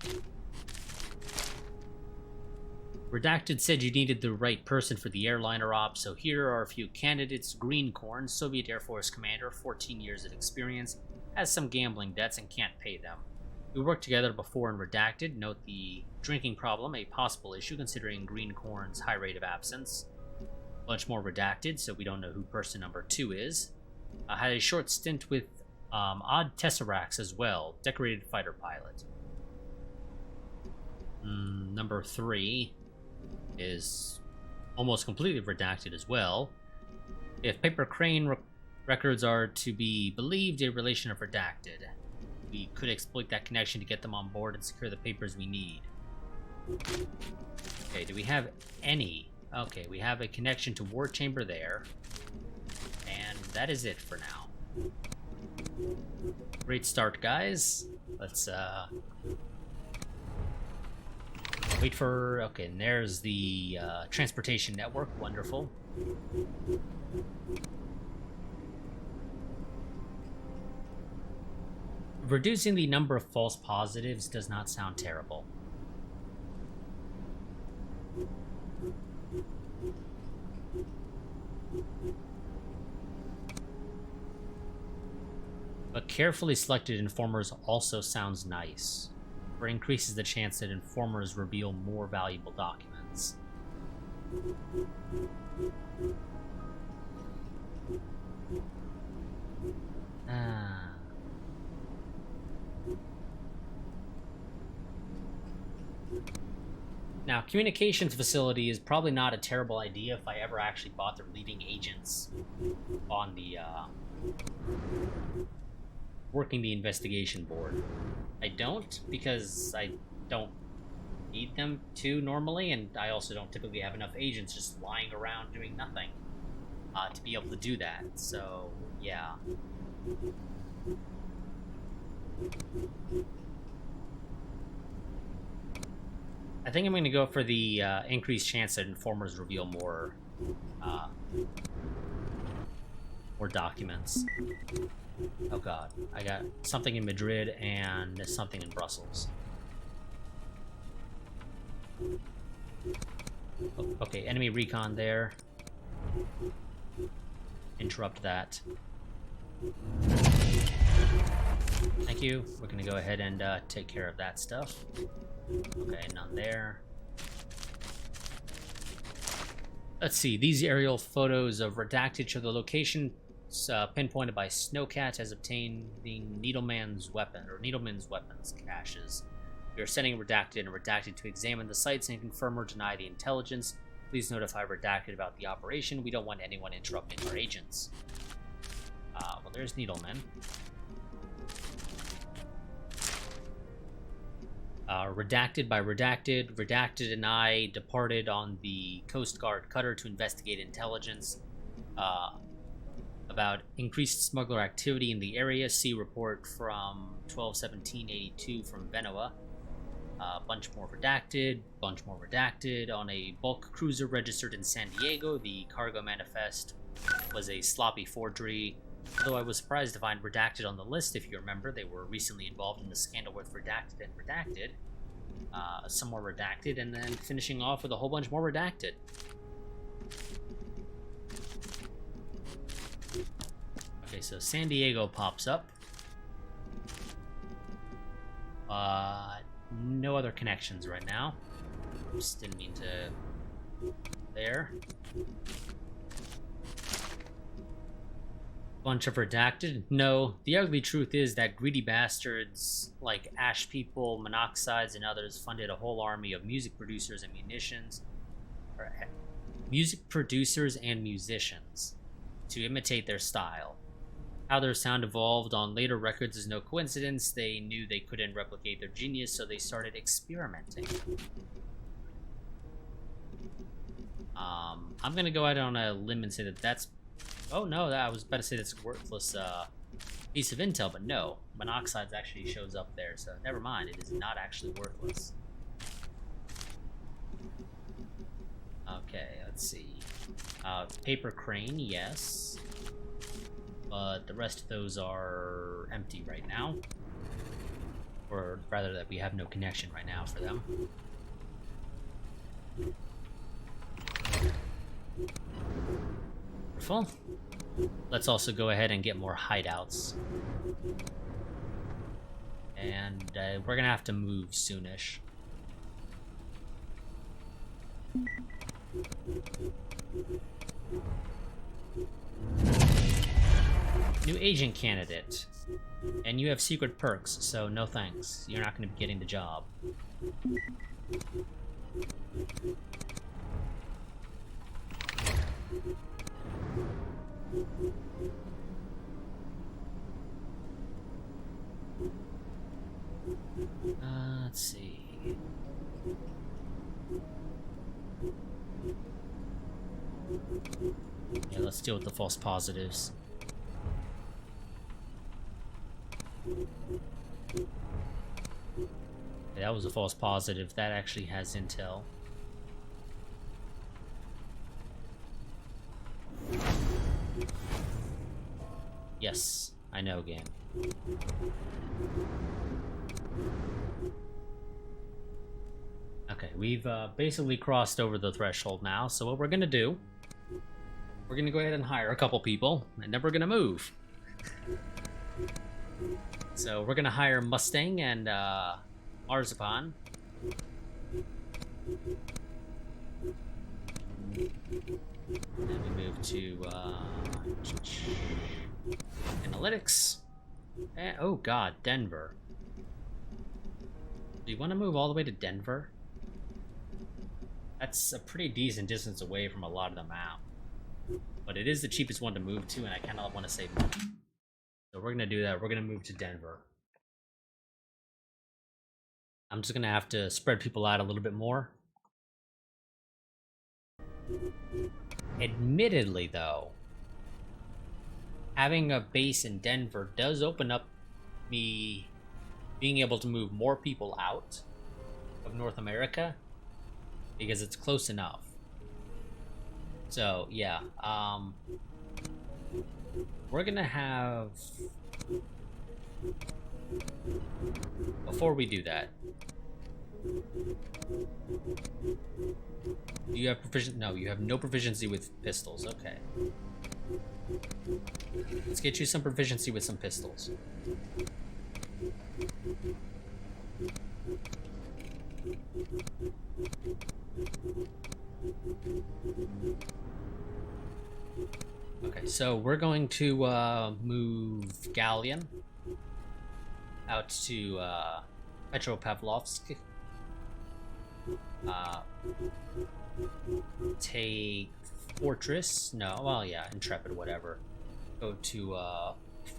[SPEAKER 1] Redacted said you needed the right person for the airliner op, so here are a few candidates. Greencorn, Soviet Air Force commander, 14 years of experience, has some gambling debts and can't pay them. We worked together before in Redacted. Note the drinking problem, a possible issue considering Greencorn's high rate of absence. Much more Redacted, so we don't know who person number 2 is. Had a short stint with Odd tesseracts as well. Decorated fighter pilot. Number 3 is almost completely redacted as well. If paper crane records are to be believed, a relation of redacted. We could exploit that connection to get them on board and secure the papers we need. Okay, do we have any? Okay, we have a connection to War Chamber there. And that is it for now. Great start, guys. Let's, wait for... Okay, and there's the transportation network. Wonderful. Reducing the number of false positives does not sound terrible. But carefully selected informers also sounds nice, for it increases the chance that informers reveal more valuable documents. Now, communications facility is probably not a terrible idea if I ever actually bought their leading agents on the, working the investigation board. I don't, because I don't need them to normally, and I also don't typically have enough agents just lying around doing nothing to be able to do that, so yeah. I think I'm going to go for the increased chance that informers reveal more documents. Oh god, I got something in Madrid and something in Brussels. Oh, okay, enemy recon there. Interrupt that. Thank you. We're gonna go ahead and take care of that stuff. Okay, none there. Let's see, these aerial photos of redacted show the location pinpointed by Snowcat as obtained the Needleman's weapon, or Needleman's weapons caches. We are sending Redacted and Redacted to examine the sites and confirm or deny the intelligence. Please notify Redacted about the operation. We don't want anyone interrupting our agents. Well, there's Needleman. Redacted by Redacted. Redacted and I departed on the Coast Guard cutter to investigate intelligence about increased smuggler activity in the area. See report from 12/17/82 from Venoa. Bunch more redacted, bunch more redacted. On a bulk cruiser registered in San Diego, the cargo manifest was a sloppy forgery. Although I was surprised to find Redacted on the list. If you remember, they were recently involved in the scandal with Redacted and Redacted. Some more Redacted, and then finishing off with a whole bunch more Redacted. Okay, so San Diego pops up. No other connections right now. Oops, didn't mean to... There. Bunch of redacted? No, the ugly truth is that greedy bastards like Ash People, Monoxides, and others funded a whole army of music producers and musicians to imitate their style. How their sound evolved on later records is no coincidence. They knew they couldn't replicate their genius, so they started experimenting. I'm gonna go out on a limb and say that that's... Oh no, I was about to say that's a worthless piece of intel, but no. Monoxides actually shows up there, so never mind. It is not actually worthless. Okay, let's see. Paper crane, yes. But the rest of those are empty right now. Or rather that we have no connection right now for them. Wonderful. Let's also go ahead and get more hideouts. And we're gonna have to move soonish. New agent candidate. And you have secret perks, so no thanks. You're not going to be getting the job. Let's see. Yeah, let's deal with the false positives. That was a false positive. That actually has intel. Yes, I know, game. Okay, we've basically crossed over the threshold now, so what we're gonna do, we're gonna go ahead and hire a couple people, and then we're gonna move. So we're gonna hire Mustang and Marzipan. Then we move to analytics. And, oh god, Denver. Do you want to move all the way to Denver? That's a pretty decent distance away from a lot of the map. But it is the cheapest one to move to, and I kind of want to save money. So we're going to do that. We're going to move to Denver. I'm just going to have to spread people out a little bit more. Admittedly, though, having a base in Denver does open up me being able to move more people out of North America because it's close enough. So, yeah, we're gonna have... Before we do that, do you have proficiency? No, you have no proficiency with pistols. Okay. Let's get you some proficiency with some pistols. Okay, so we're going to move Galleon out to Petropavlovsk. Take Fortress. No, well, yeah, Intrepid, whatever. Go to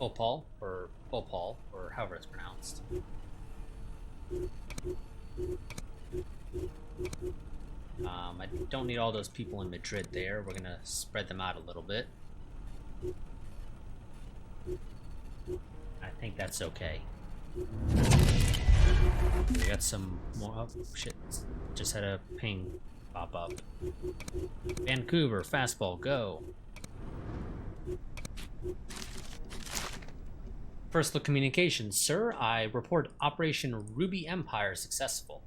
[SPEAKER 1] Phopal, or however it's pronounced. I don't need all those people in Madrid there. We're gonna spread them out a little bit. I think that's okay. We got some more. Oh shit! Just had a ping pop up. Vancouver, fastball, go. First look communications, sir. I report Operation Ruby Empire successful.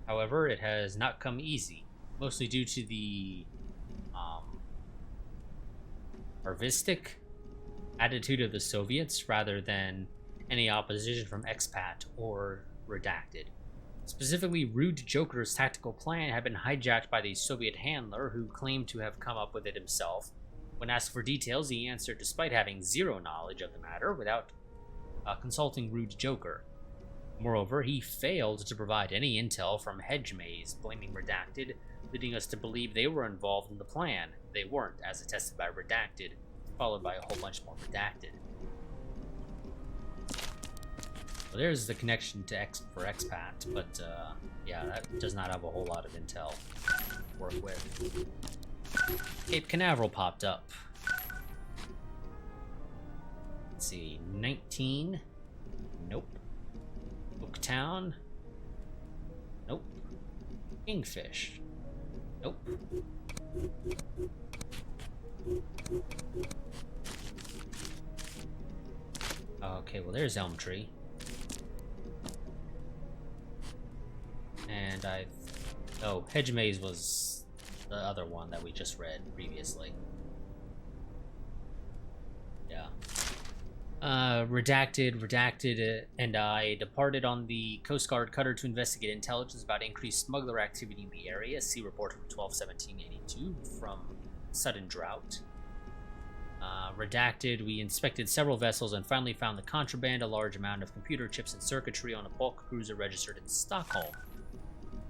[SPEAKER 1] However, it has not come easy, mostly due to the arvistic attitude of the Soviets rather than any opposition from expat or redacted. Specifically, Rude Joker's tactical plan had been hijacked by the Soviet handler who claimed to have come up with it himself. When asked for details, he answered despite having zero knowledge of the matter without consulting Rude Joker. Moreover, he failed to provide any intel from Hedge Maze, blaming Redacted, leading us to believe they were involved in the plan. They weren't, as attested by Redacted, followed by a whole bunch more Redacted. Well, there's the connection to expat, but yeah, that does not have a whole lot of intel to work with. Cape Canaveral popped up. Let's see, 19. Nope. Oaktown. Nope. Kingfish. Nope. Okay, well there's Elm Tree. And oh, Hedge Maze was the other one that we just read previously. Yeah. Redacted, and I departed on the Coast Guard cutter to investigate intelligence about increased smuggler activity in the area. See report from 12/17/82 from Sudden Drought. Redacted, we inspected several vessels and finally found the contraband, a large amount of computer chips and circuitry on a bulk cruiser registered in Stockholm.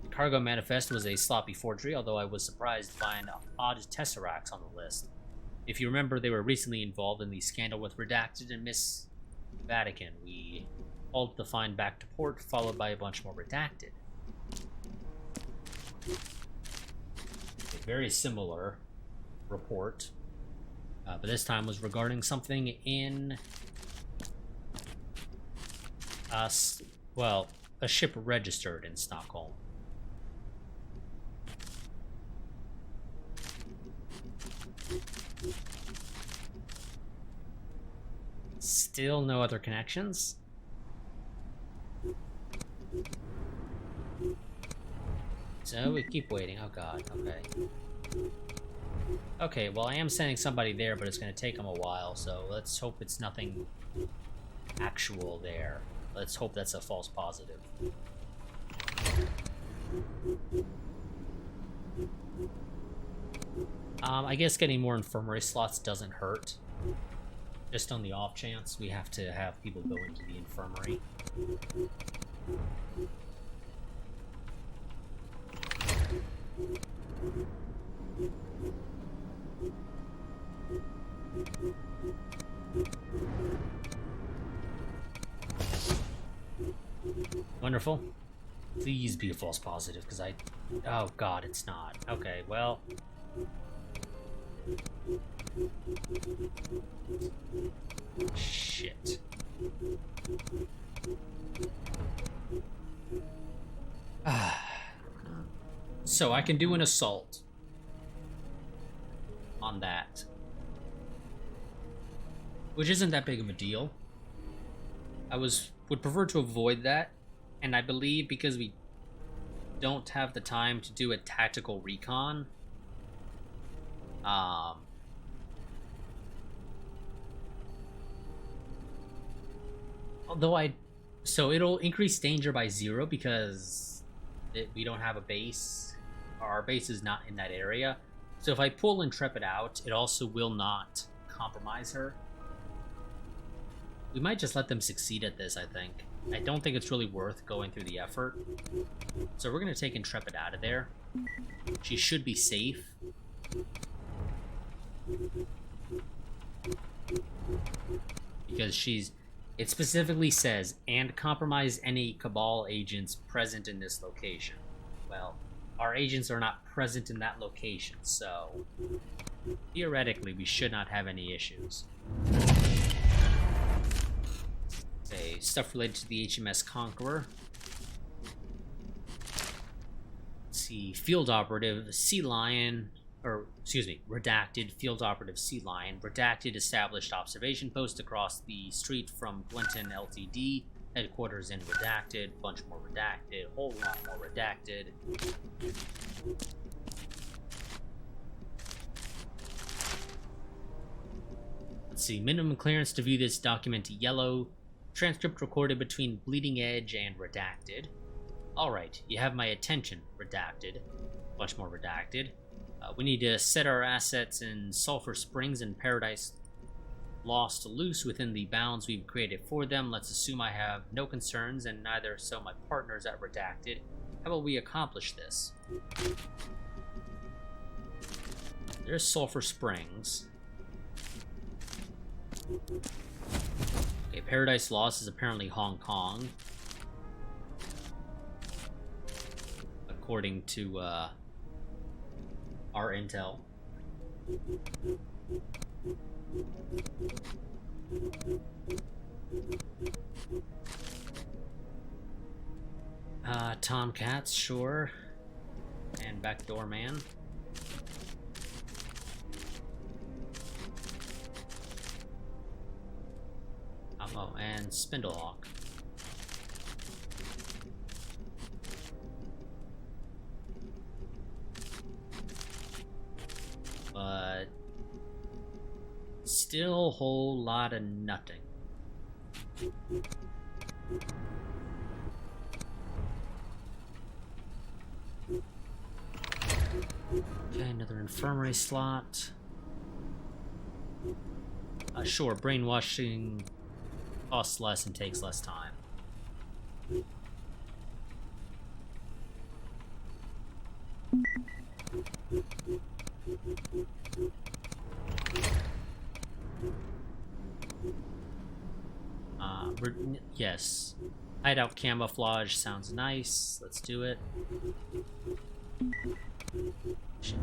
[SPEAKER 1] The cargo manifest was a sloppy forgery, although I was surprised to find odd tesseracts on the list. If you remember, they were recently involved in the scandal with Redacted and Miss Vatican. We hauled the find back to port, followed by a bunch more Redacted. A very similar report. But this time was regarding something in, a ship registered in Stockholm. Still no other connections? So we keep waiting. Oh god, okay. Okay, well, I am sending somebody there, but it's going to take them a while, so let's hope it's nothing actual there. Let's hope that's a false positive. I guess getting more infirmary slots doesn't hurt. Just on the off chance, we have to have people go into the infirmary. Wonderful. Please be a false positive, because oh god, it's not. Okay, well... Shit. So I can do an assault on that, which isn't that big of a deal. I would prefer to avoid that, and I believe because we don't have the time to do a tactical recon, so it'll increase danger by 0 because we don't have a base. Our base is not in that area. So if I pull Intrepid out, it also will not compromise her. We might just let them succeed at this, I think. I don't think it's really worth going through the effort. So we're going to take Intrepid out of there. She should be safe. Because it specifically says, and compromise any Cabal agents present in this location. Well, our agents are not present in that location, so theoretically we should not have any issues. Okay, stuff related to the HMS Conqueror. Let's see, Field Operative Sea Lion, Redacted Field Operative Sea Lion. Redacted established observation post across the street from Glenton Ltd. Headquarters in Redacted. Bunch more Redacted. Whole lot more Redacted. Let's see. Minimum clearance to view this document yellow. Transcript recorded between Bleeding Edge and Redacted. Alright, you have my attention, Redacted. Bunch more Redacted. We need to set our assets in Sulphur Springs and Paradise Lost loose within the bounds we've created for them. Let's assume I have no concerns, and neither so my partners at Redacted. How will we accomplish this? There's Sulphur Springs. Okay, Paradise Lost is apparently Hong Kong, according to our intel. Tomcats, sure. And Backdoor Man. Oh, and Spindlehawk. But still a whole lot of nothing. Okay, another infirmary slot. Sure, brainwashing costs less and takes less time. Yes. Hideout camouflage sounds nice. Let's do it. Shit.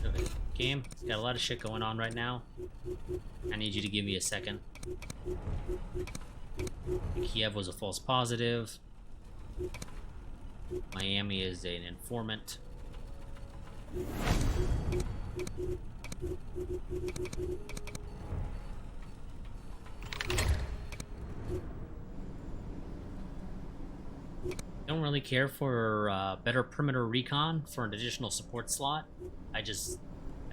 [SPEAKER 1] Okay, game, got a lot of shit going on right now. I need you to give me a second. Kiev was a false positive. Miami is an informant. Don't really care for better perimeter recon for an additional support slot. I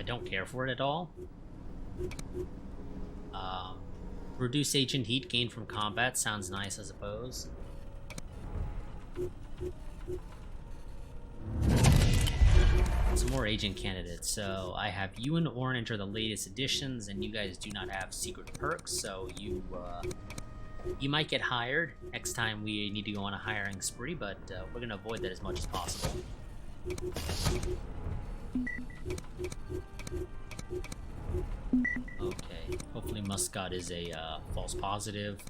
[SPEAKER 1] don't care for it at all. Reduce agent heat gained from combat sounds nice, I suppose. Some more agent candidates. So I have you and Orin enter the latest additions, and you guys do not have secret perks, so you might get hired next time we need to go on a hiring spree, but we're gonna avoid that as much as possible. Okay, hopefully Muscat is a false positive.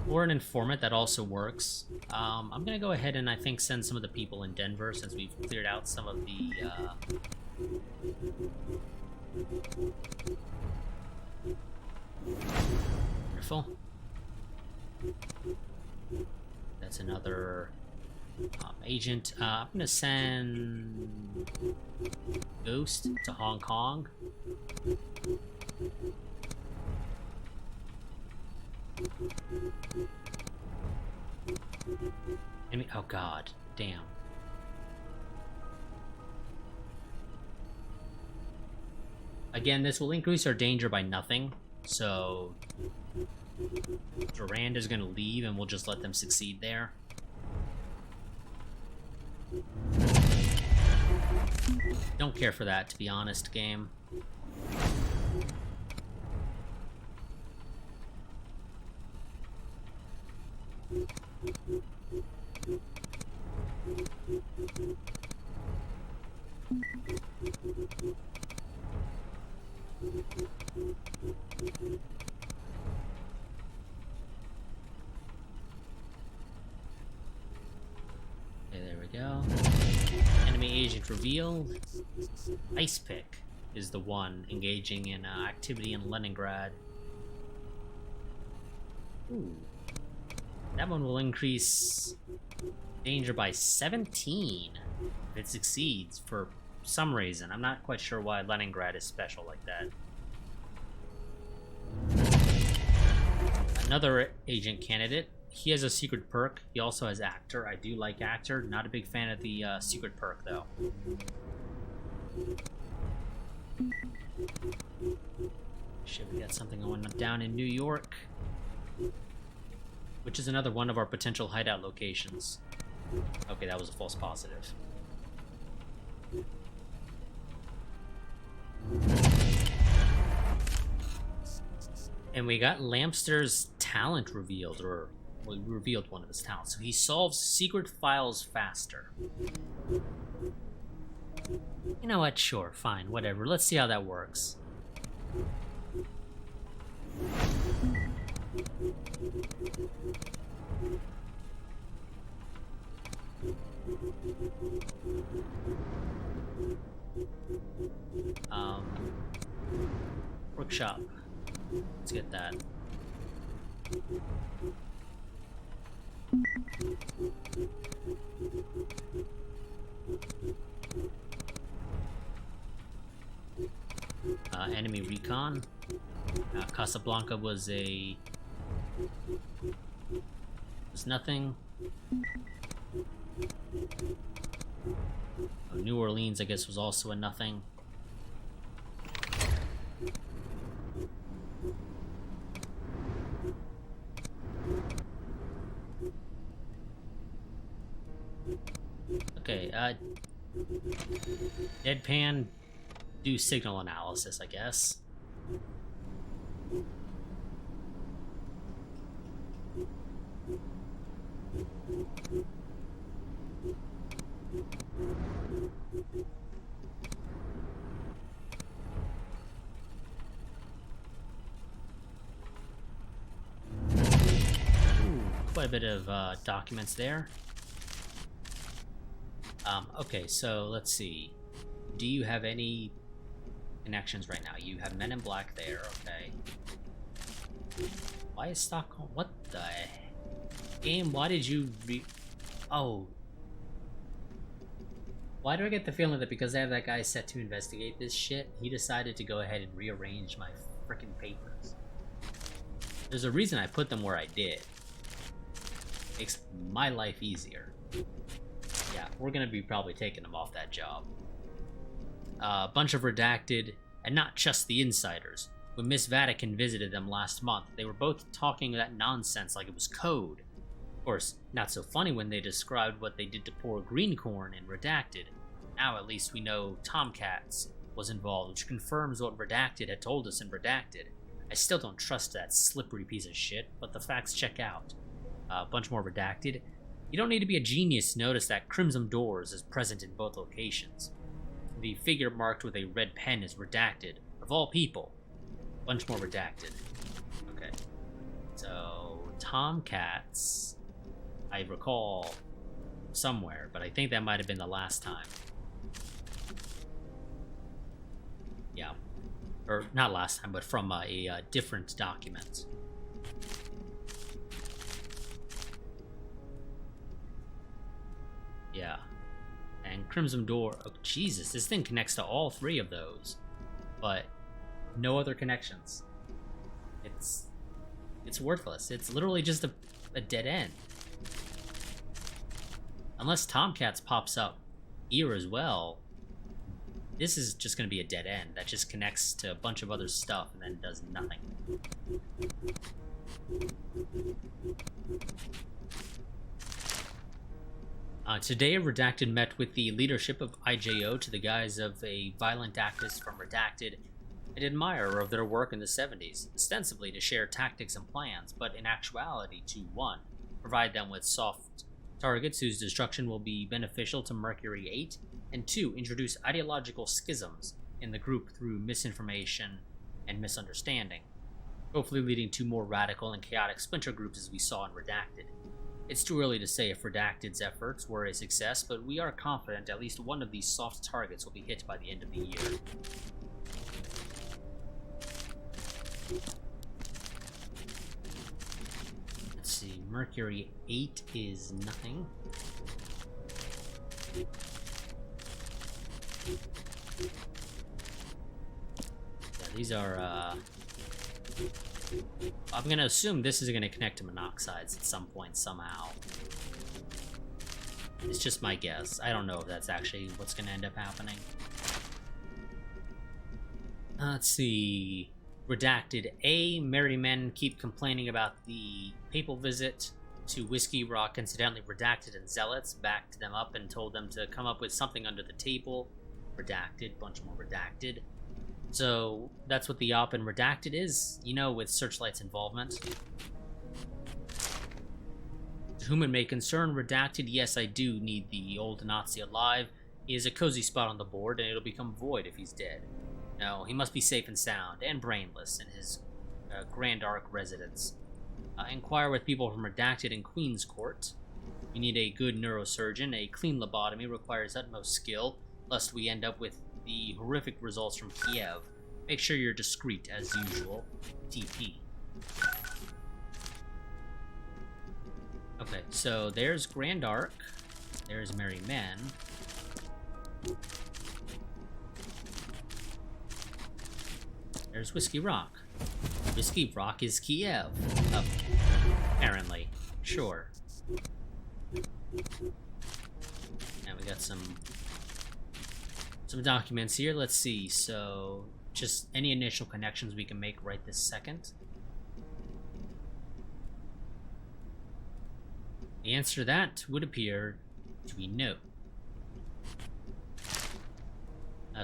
[SPEAKER 1] Or an informant, that also works. I'm gonna go ahead and I think send some of the people in Denver since we've cleared out some of the Careful. That's another agent. I'm gonna send Ghost to Hong Kong. Oh god, damn. Again, this will increase our danger by nothing, so Durand is gonna leave and we'll just let them succeed there. Don't care for that, to be honest, game. Okay, there we go. Enemy agent revealed. Ice Pick is the one engaging in activity in Leningrad. Ooh. That one will increase danger by 17 if it succeeds for some reason. I'm not quite sure why Leningrad is special like that. Another agent candidate. He has a secret perk. He also has Actor. I do like Actor. Not a big fan of the secret perk, though. Shit, we got something going down in New York, which is another one of our potential hideout locations. Okay, that was a false positive. And we got Lampster's talent revealed, or we revealed one of his talents. So he solves secret files faster. You know what? Sure, fine, whatever. Let's see how that works. Workshop. Let's get that. Enemy recon. Casablanca was nothing. New Orleans, I guess, was also a nothing. Deadpan, do signal analysis, I guess. Quite a bit of documents there. Okay, so let's see. Do you have any connections right now? You have Men in Black there, okay. Why is Stockholm? What the game? Why did you Oh. Why do I get the feeling that because I have that guy set to investigate this shit, he decided to go ahead and rearrange my freaking papers? There's a reason I put them where I did. Makes my life easier. Yeah, we're gonna be probably taking them off that job. A bunch of redacted, and not just the insiders. When Miss Vatican visited them last month, they were both talking that nonsense like it was code. Of course, not so funny when they described what they did to poor Greencorn in Redacted. Now at least we know Tomcats was involved, which confirms what Redacted had told us in Redacted. I still don't trust that slippery piece of shit, but the facts check out. A bunch more Redacted. You don't need to be a genius to notice that Crimson Doors is present in both locations. The figure marked with a red pen is Redacted. Of all people. Bunch more Redacted. Okay. So, Tomcats, I recall somewhere, but I think that might have been the last time. Yeah. Or, not last time, but from a different document. Yeah. And Crimson Door, oh Jesus, this thing connects to all three of those. But no other connections. It's worthless. It's literally just a dead end. Unless Tomcats pops up here as well, this is just going to be a dead end that just connects to a bunch of other stuff and then does nothing. Today, Redacted met with the leadership of IJO to the guise of a violent activist from Redacted, an admirer of their work in the 70s, ostensibly to share tactics and plans, but in actuality to 1. Provide them with soft targets whose destruction will be beneficial to Mercury 8, and 2. Introduce ideological schisms in the group through misinformation and misunderstanding, hopefully leading to more radical and chaotic splinter groups as we saw in Redacted. It's too early to say if Redacted's efforts were a success, but we are confident at least one of these soft targets will be hit by the end of the year. Let's see, Mercury 8 is nothing. Yeah, these are, I'm going to assume this is going to connect to monoxides at some point somehow. It's just my guess. I don't know if that's actually what's going to end up happening. Let's see. Redacted A. Merry men keep complaining about the papal visit to Whiskey Rock. Incidentally, Redacted and Zealots backed them up and told them to come up with something under the table. Redacted. Bunch more Redacted. So, that's what the op in Redacted is, you know, with Searchlight's involvement. To whom it may concern, Redacted, yes, I do need the old Nazi alive. He is a cozy spot on the board, and it'll become void if he's dead. No, he must be safe and sound, and brainless, in his Grand Arc residence. Inquire with people from Redacted in Queen's Court. We need a good neurosurgeon. A clean lobotomy requires utmost skill, lest we end up with the horrific results from Kiev. Make sure you're discreet as usual. TP. Okay, so there's Grand Arc. There's Merry Men. There's Whiskey Rock. Whiskey Rock is Kiev. Oh, apparently. Sure. Now we got some documents here. Let's see. So, just any initial connections we can make right this second. The answer to that would appear to be no.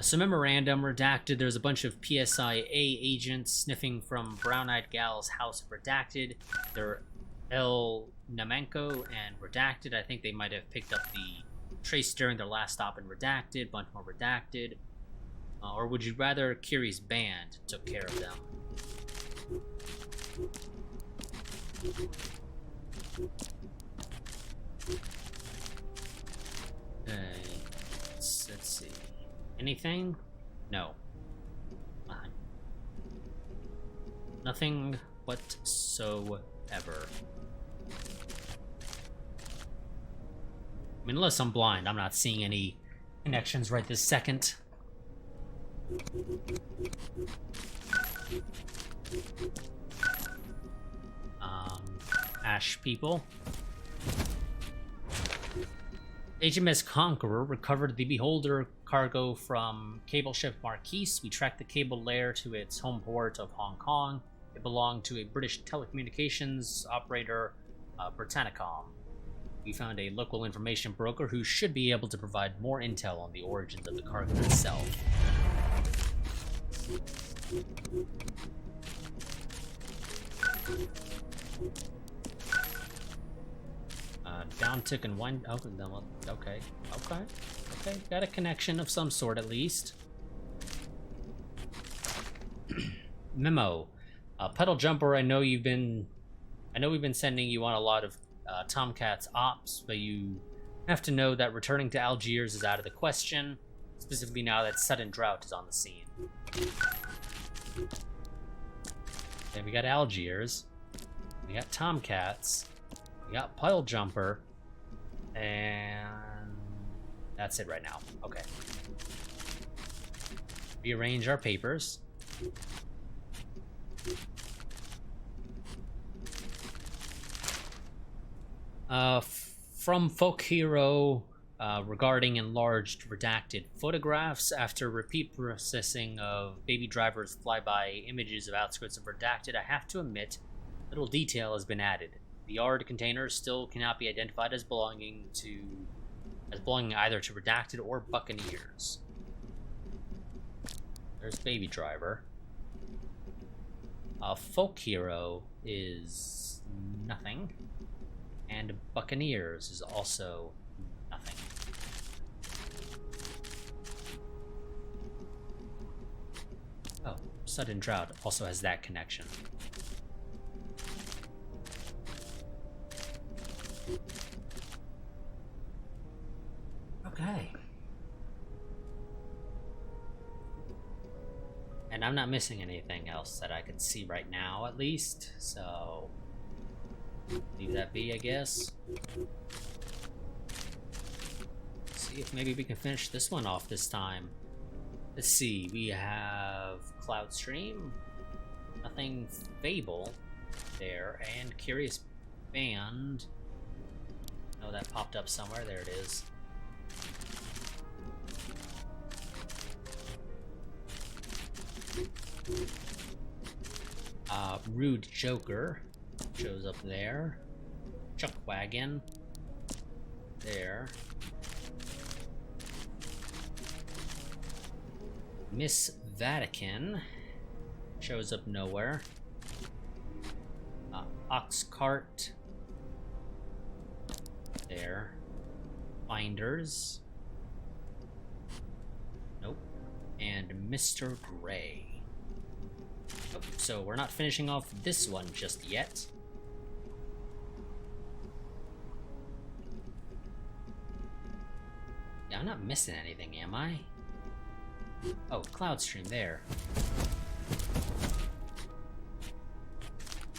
[SPEAKER 1] So memorandum redacted. There's a bunch of PSIA agents sniffing from Brown-Eyed Gal's house of redacted. They're El Namenko and redacted. I think they might have picked up the trace during their last stop in redacted. Bunch more redacted. Or would you rather Kiri's band took care of them? Let's see. Anything? No. Nothing whatsoever. I mean, unless I'm blind, I'm not seeing any connections right this second. Ash people. HMS Conqueror recovered the Beholder cargo from cable ship Marquise. We tracked the cable layer to its home port of Hong Kong. It belonged to a British telecommunications operator, Britannicom. We found a local information broker who should be able to provide more intel on the origins of the cargo itself. Downtick and one. Okay. Got a connection of some sort at least. Memo. Pedal Jumper. I know we've been sending you on a lot of Tomcat's ops, but you have to know that returning to Algiers is out of the question, specifically now that sudden drought is on the scene. Okay, we got Algiers, we got Tomcats, we got Pedal Jumper, and that's it right now. Okay. Rearrange our papers. From Folk Hero regarding enlarged redacted photographs. After repeat processing of Baby Driver's flyby images of outskirts of redacted, I have to admit, little detail has been added. The yard container still cannot be identified as belonging either to redacted or Buccaneers. There's Baby Driver. Folk Hero is nothing. And Buccaneers is also nothing. Oh, Sudden Drought also has that connection. Okay. And I'm not missing anything else that I could see right now, at least, so leave that be, I guess. See if maybe we can finish this one off this time. Let's see, we have Cloudstream, nothing Fable there, and Curious Band. Oh, that popped up somewhere. There it is. Rude Joker shows up there. Chuck Wagon there. Miss Vatican shows up nowhere. Oxcart there. Finders. Nope. And Mr. Gray. Nope. So we're not finishing off this one just yet. Yeah, I'm not missing anything, am I? Oh, Cloudstream there.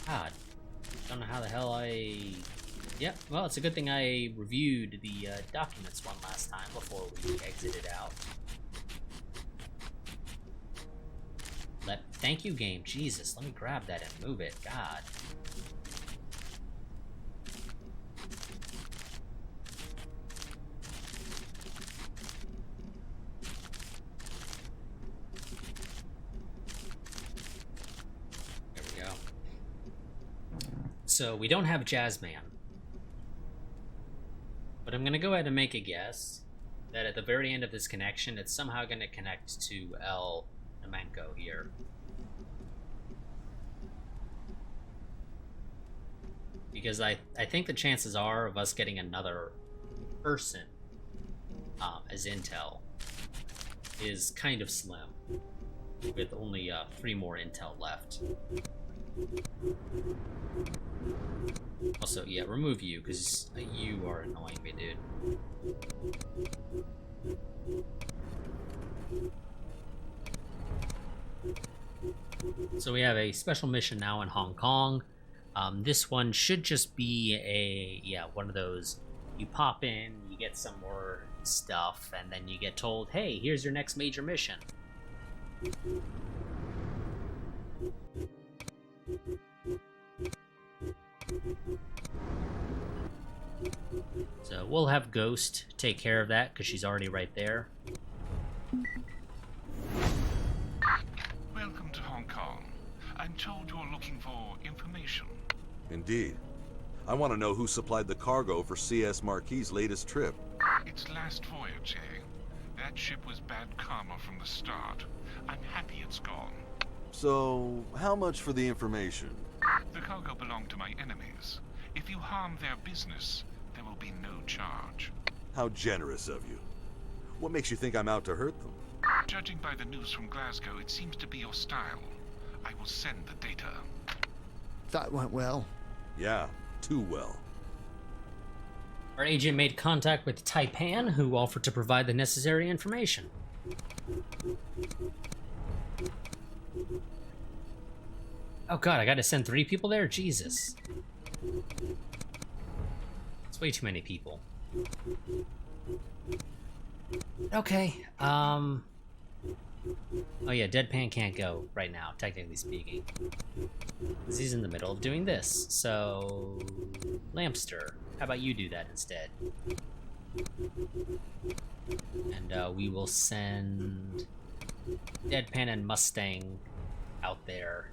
[SPEAKER 1] God. Don't know how the hell Yep, well, it's a good thing I reviewed the documents one last time before we exited out. Thank you, game. Jesus, let me grab that and move it. God. There we go. So, we don't have Jazzman. But I'm gonna go ahead and make a guess that at the very end of this connection, it's somehow going to connect to El Nemenko here. Because I think the chances are of us getting another person as intel is kind of slim, with only 3 more intel left. Also, yeah, remove you, because you are annoying me, dude. So we have a special mission now in Hong Kong. This one should just be one of those, you pop in, you get some more stuff, and then you get told, hey, here's your next major mission. So we'll have Ghost take care of that, because she's already right there.
[SPEAKER 6] Welcome to Hong Kong. I'm told you're looking for information.
[SPEAKER 4] Indeed. I want to know who supplied the cargo for CS Marquis's latest trip.
[SPEAKER 6] It's last voyage, eh? That ship was bad karma from the start. I'm happy it's gone.
[SPEAKER 4] So, how much for the information?
[SPEAKER 6] The cargo belonged to my enemies. If you harm their business, there will be no charge.
[SPEAKER 4] How generous of you. What makes you think I'm out to hurt them?
[SPEAKER 6] Judging by the news from Glasgow, it seems to be your style. I will send the data.
[SPEAKER 3] That went well.
[SPEAKER 4] Yeah, too well.
[SPEAKER 1] Our agent made contact with Taipan, who offered to provide the necessary information. Oh god, I gotta send 3 people there? Jesus. It's way too many people. Okay, oh yeah, Deadpan can't go right now, technically speaking. Because he's in the middle of doing this. So, Lampster, how about you do that instead? And we will send Deadpan and Mustang out there.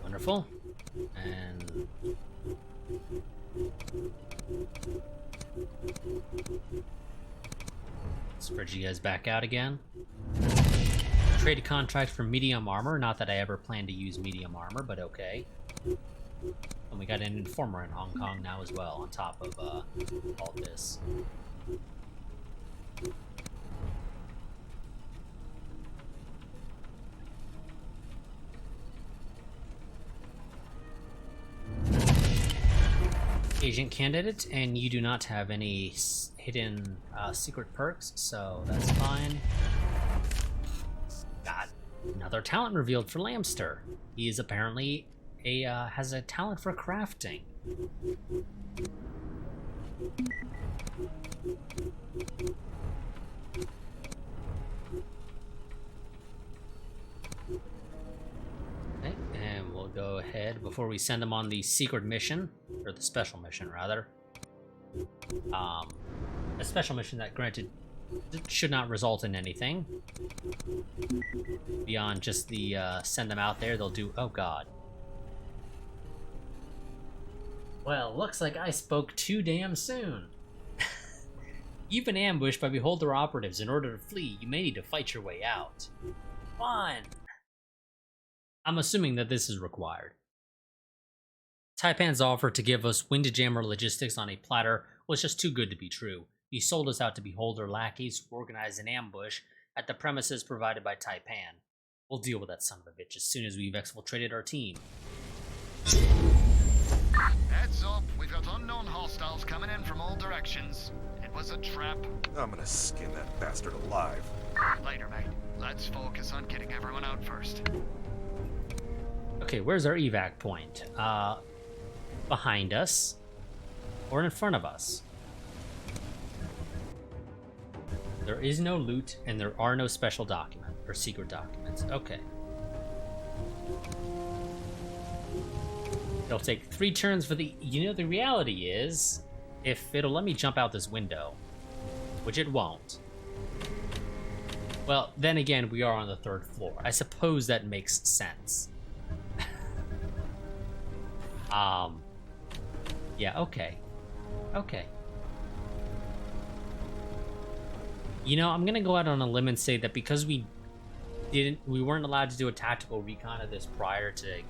[SPEAKER 1] Wonderful. And spread you guys back out again. Trade a contract for medium armor. Not that I ever plan to use medium armor, but okay. And we got an informer in Hong Kong now as well, on top of all this. Agent candidate, and you do not have any hidden secret perks, so that's fine. Got another talent revealed for Lamster. He is apparently has a talent for crafting. Okay, and we'll go ahead before we send them on the secret mission, or the special mission rather. A special mission that, granted, should not result in anything beyond just the send them out there. They'll do. Oh god. Well, looks like I spoke too damn soon. You've been ambushed by Beholder operatives. In order to flee, you may need to fight your way out. Fun. I'm assuming that this is required. Taipan's offer to give us Windjammer logistics on a platter was just too good to be true. He sold us out to Beholder lackeys who organized an ambush at the premises provided by Taipan. We'll deal with that son of a bitch as soon as we've exfiltrated our team.
[SPEAKER 3] Heads up, we've got unknown hostiles coming in from all directions. It was a trap.
[SPEAKER 4] I'm gonna skin that bastard alive.
[SPEAKER 3] Later, mate. Let's focus on getting everyone out first.
[SPEAKER 1] Okay, where's our evac point? Behind us, or in front of us? There is no loot, and there are no special document or secret documents. Okay. It'll take 3 turns for the... You know, the reality is, if it'll let me jump out this window, which it won't. Well, then again, we are on the 3rd floor. I suppose that makes sense. Yeah, okay. Okay. You know, I'm gonna go out on a limb and say that because we weren't allowed to do a tactical recon of this prior to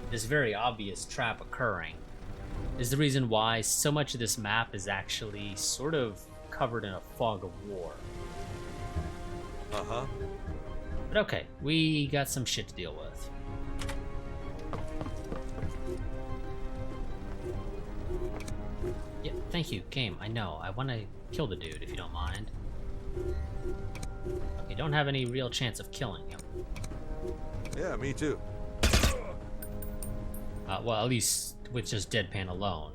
[SPEAKER 1] this very obvious trap occurring, is the reason why so much of this map is actually sort of covered in a fog of war.
[SPEAKER 4] Uh-huh.
[SPEAKER 1] But okay, we got some shit to deal with. Yeah, thank you, game. I know. I want to kill the dude, if you don't mind. Okay, don't have any real chance of killing him.
[SPEAKER 4] Yeah, me too.
[SPEAKER 1] Well, at least with just deadpan alone.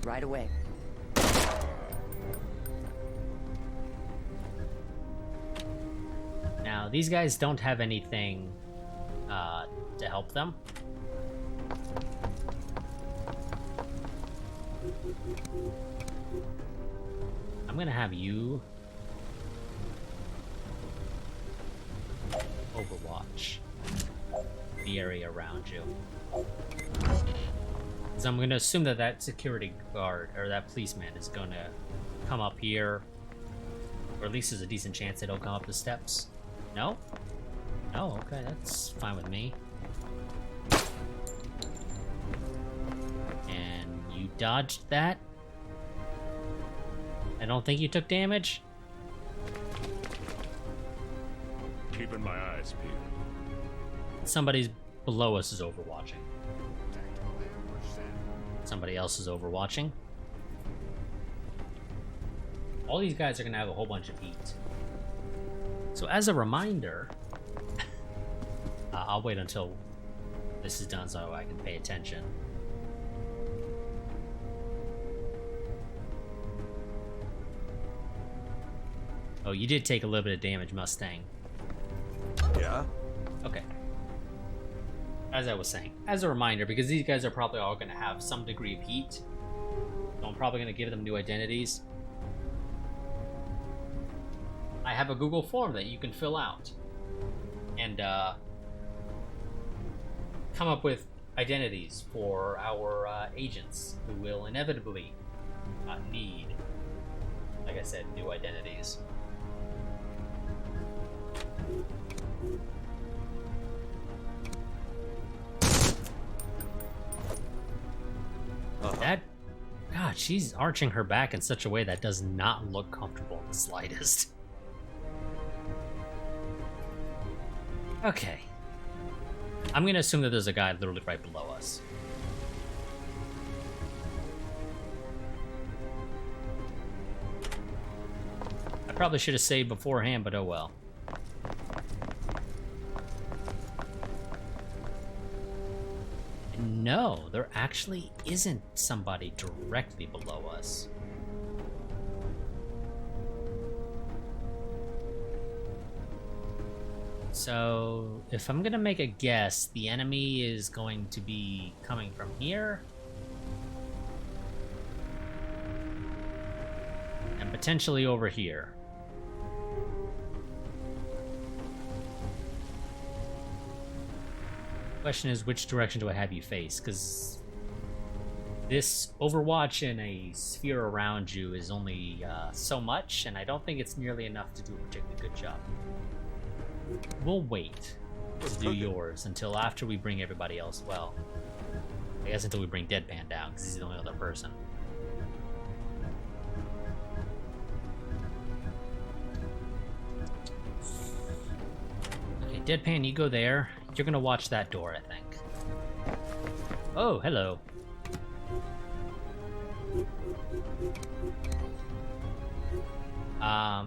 [SPEAKER 5] Right away.
[SPEAKER 1] Now, these guys don't have anything to help them. I'm gonna have you overwatch the area around you. So I'm gonna assume that that security guard or that policeman is gonna come up here, or at least there's a decent chance that he'll come up the steps. No? No, okay, that's fine with me. And you dodged that? I don't think you took damage?
[SPEAKER 7] Keeping my eyes peeled.
[SPEAKER 1] Somebody's below us is overwatching. Somebody else is overwatching. All these guys are gonna have a whole bunch of heat. So as a reminder, I'll wait until this is done so I can pay attention. Oh, you did take a little bit of damage, Mustang.
[SPEAKER 4] Yeah?
[SPEAKER 1] Okay. As I was saying, as a reminder, because these guys are probably all going to have some degree of heat, so I'm probably going to give them new identities. I have a Google form that you can fill out and come up with identities for our agents who will inevitably need, like I said, new identities. That, God, she's arching her back in such a way that does not look comfortable in the slightest. Okay. I'm gonna assume that there's a guy literally right below us. I probably should have saved beforehand, but oh well. No, there actually isn't somebody directly below us. So, if I'm gonna make a guess, the enemy is going to be coming from here. And potentially over here. Question is, which direction do I have you face? Because this Overwatch in a sphere around you is only so much, and I don't think it's nearly enough to do a particularly good job. We'll wait to do yours until after we bring everybody else. Well, I guess until we bring Deadpan down, because he's the only other person. Okay, Deadpan, you go there. You're gonna watch that door, I think. Oh, hello.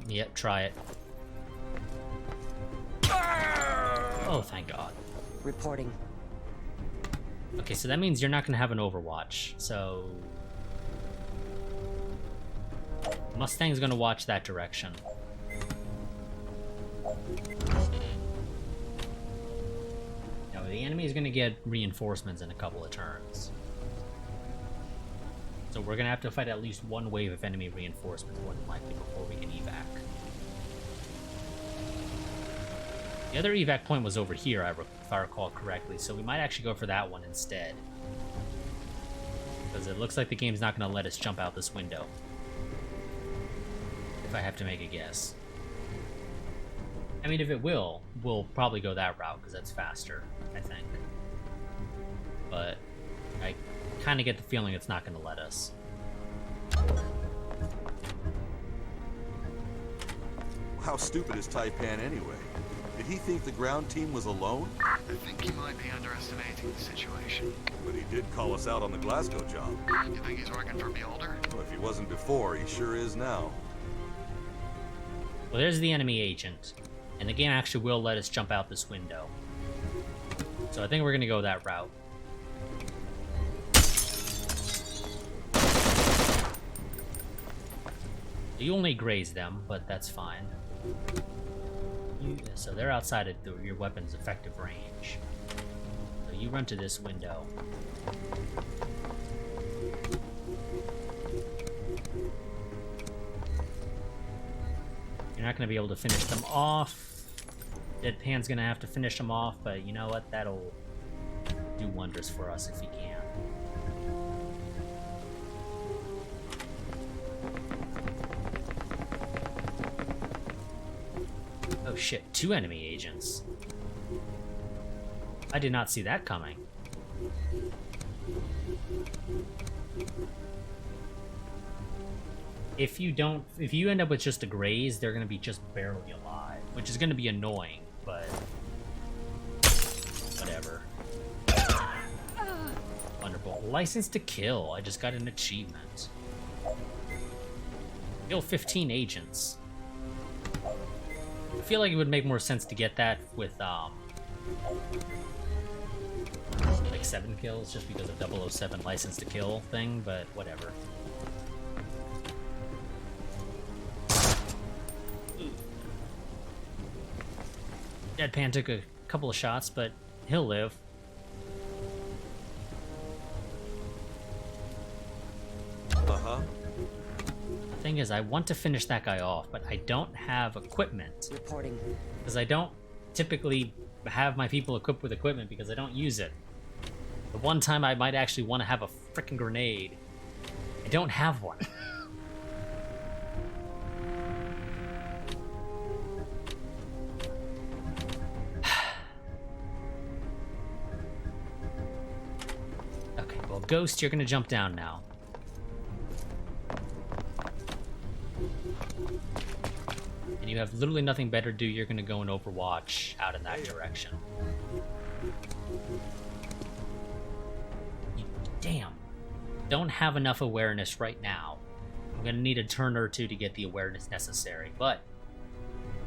[SPEAKER 1] Yep, try it. Oh, thank God.
[SPEAKER 5] Reporting.
[SPEAKER 1] Okay, so that means you're not gonna have an Overwatch, so... Mustang's gonna watch that direction. the enemy is going to get reinforcements in a couple of turns. So we're going to have to fight at least one wave of enemy reinforcements, more than likely, before we can evac. The other evac point was over here, if I recall correctly, so we might actually go for that one instead. Because it looks like the game's not going to let us jump out this window. If I have to make a guess. I mean, if it will, we'll probably go that route, because that's faster, I think. But I kind of get the feeling it's not going to let us.
[SPEAKER 4] How stupid is Taipan anyway? Did he think the ground team was alone?
[SPEAKER 3] I think he might be underestimating the situation.
[SPEAKER 4] But he did call us out on the Glasgow job.
[SPEAKER 3] You think he's working for Beholder?
[SPEAKER 4] Well, if he wasn't before, he sure is now.
[SPEAKER 1] Well, there's the enemy agent. And the game actually will let us jump out this window. So I think we're going to go that route. You only graze them, but that's fine. So they're outside of your weapon's effective range. So you run to this window. You're not going to be able to finish them off. Deadpan's going to have to finish them off, but you know what? That'll do wonders for us if he can. Oh shit, 2 enemy agents. I did not see that coming. If you end up with just a graze, they're gonna be just barely alive, which is gonna be annoying, but whatever. Wonderful. License to kill. I just got an achievement. Kill 15 agents. I feel like it would make more sense to get that with, like 7 kills, just because of 007 license to kill thing, but whatever. Deadpan took a couple of shots, but he'll live.
[SPEAKER 4] Uh-huh.
[SPEAKER 1] The thing is, I want to finish that guy off, but I don't have equipment.
[SPEAKER 5] Reporting.
[SPEAKER 1] Because I don't typically have my people equipped with equipment because I don't use it. The one time I might actually want to have a frickin' grenade, I don't have one. Okay, well, Ghost, you're gonna jump down now. And you have literally nothing better to do. You're gonna go and Overwatch out in that direction. Damn. Don't have enough awareness right now. I'm gonna need a turn or two to get the awareness necessary, but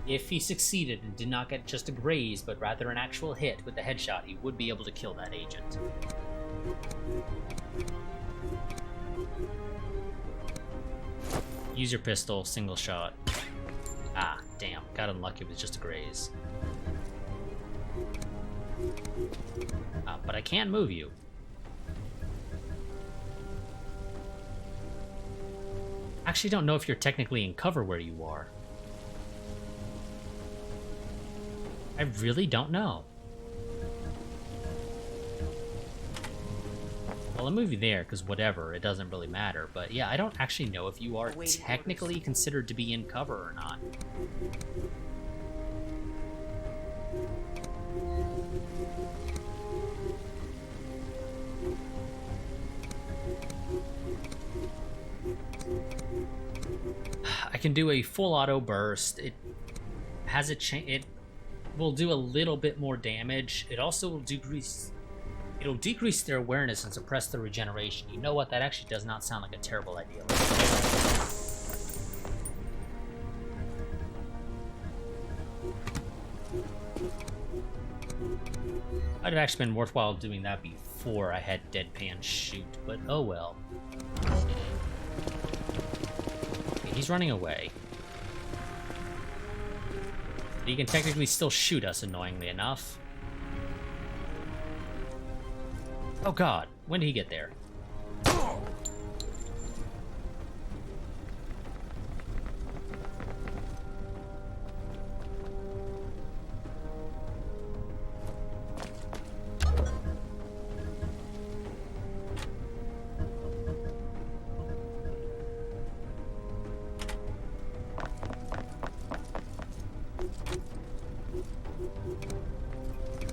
[SPEAKER 1] if he succeeded and did not get just a graze, but rather an actual hit with the headshot, he would be able to kill that agent. Use your pistol, single shot. Ah, damn. Got unlucky with just a graze. But I can move you. Actually, don't know if you're technically in cover where you are. I really don't know. Well, I'll move you there, because whatever, it doesn't really matter. But yeah, I don't actually know if you are technically considered to be in cover or not. I can do a full auto burst. It has a it will do a little bit more damage. It also will decrease. It'll decrease their awareness and suppress their regeneration. You know what? That actually does not sound like a terrible idea. I'd have actually been worthwhile doing that before I had Deadpan shoot, but oh well. Okay, he's running away. But he can technically still shoot us, annoyingly enough. Oh god, when did he get there?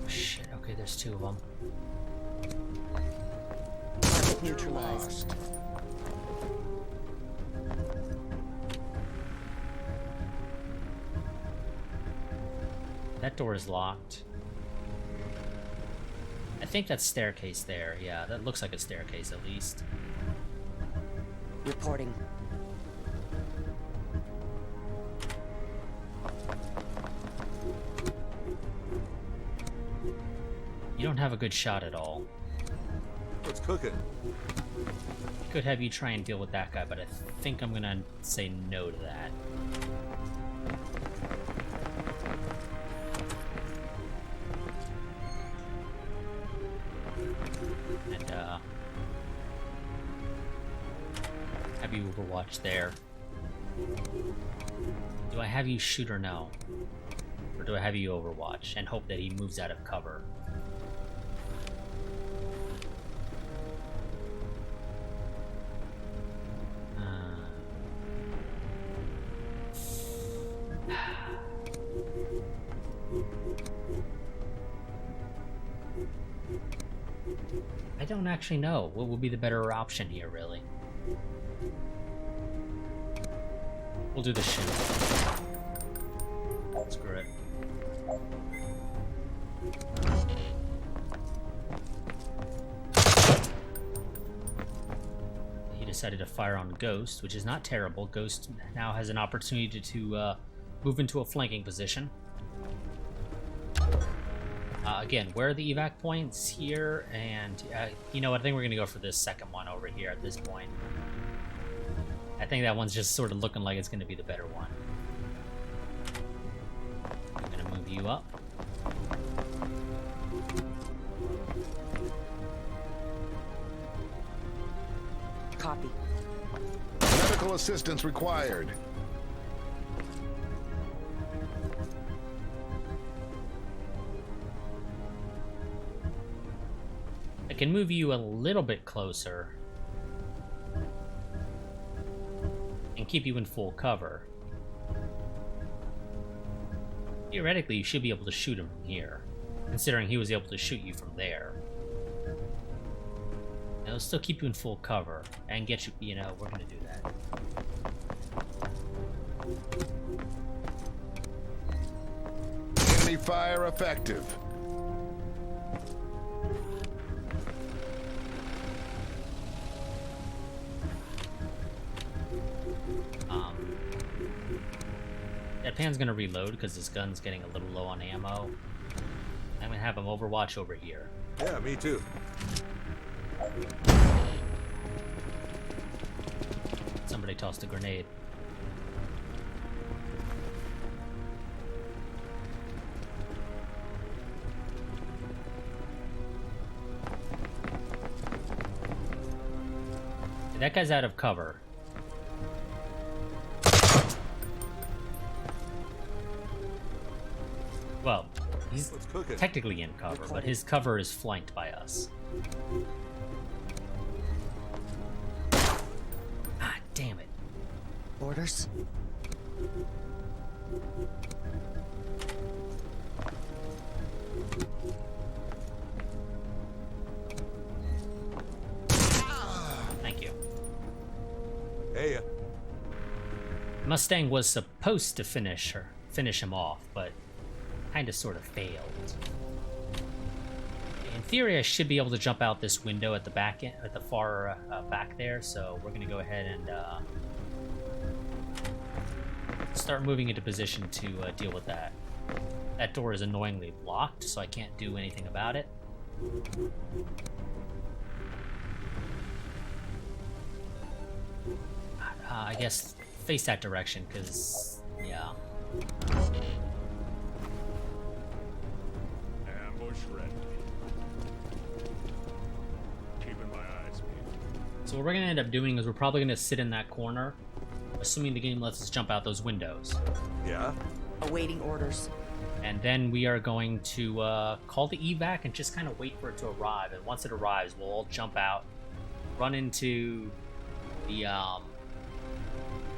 [SPEAKER 1] Shit, okay, there's two of them.
[SPEAKER 5] Target neutralized.
[SPEAKER 1] That door is locked. I think that's staircase there. Yeah, that looks like a staircase at least.
[SPEAKER 5] Reporting.
[SPEAKER 1] You don't have a good shot at all.
[SPEAKER 4] What's cooking?
[SPEAKER 1] Could have you try and deal with that guy, but I think I'm gonna say no to that. And have you overwatch there. Do I have you shoot or no? Or do I have you overwatch and hope that he moves out of cover? I don't actually know what would be the better option here, really. We'll do the shoot. Screw it. He decided to fire on Ghost, which is not terrible. Ghost now has an opportunity to move into a flanking position. Again, where are the evac points here? And you know what? I think we're going to go for this second one over here at this point. I think that one's just sort of looking like it's going to be the better one. I'm going to move you up.
[SPEAKER 5] Copy.
[SPEAKER 8] Medical assistance required.
[SPEAKER 1] I can move you a little bit closer and keep you in full cover. Theoretically, you should be able to shoot him from here, considering he was able to shoot you from there. And it'll still keep you in full cover and get you, you know, we're gonna do that.
[SPEAKER 8] Enemy fire effective.
[SPEAKER 1] Deadpan's gonna reload because his gun's getting a little low on ammo. I'm gonna have him overwatch over here.
[SPEAKER 4] Yeah, me too.
[SPEAKER 1] Somebody tossed a grenade. That guy's out of cover. Well, he's technically in cover, but his cover is flanked by us. Ah, damn it.
[SPEAKER 5] Orders.
[SPEAKER 1] Thank you.
[SPEAKER 4] Hey,
[SPEAKER 1] Mustang was supposed to finish him off, but kind of sort of failed. In theory, I should be able to jump out this window at the back end, at the far back there. So we're gonna go ahead and start moving into position to deal with that. That door is annoyingly blocked, so I can't do anything about it. I guess face that direction, because yeah.
[SPEAKER 7] Ambush ready.
[SPEAKER 1] So what we're gonna end up doing is we're probably gonna sit in that corner, assuming the game lets us jump out those windows.
[SPEAKER 4] Yeah?
[SPEAKER 5] Awaiting orders.
[SPEAKER 1] And then we are going to call the evac and just kind of wait for it to arrive. And once it arrives, we'll all jump out, run into the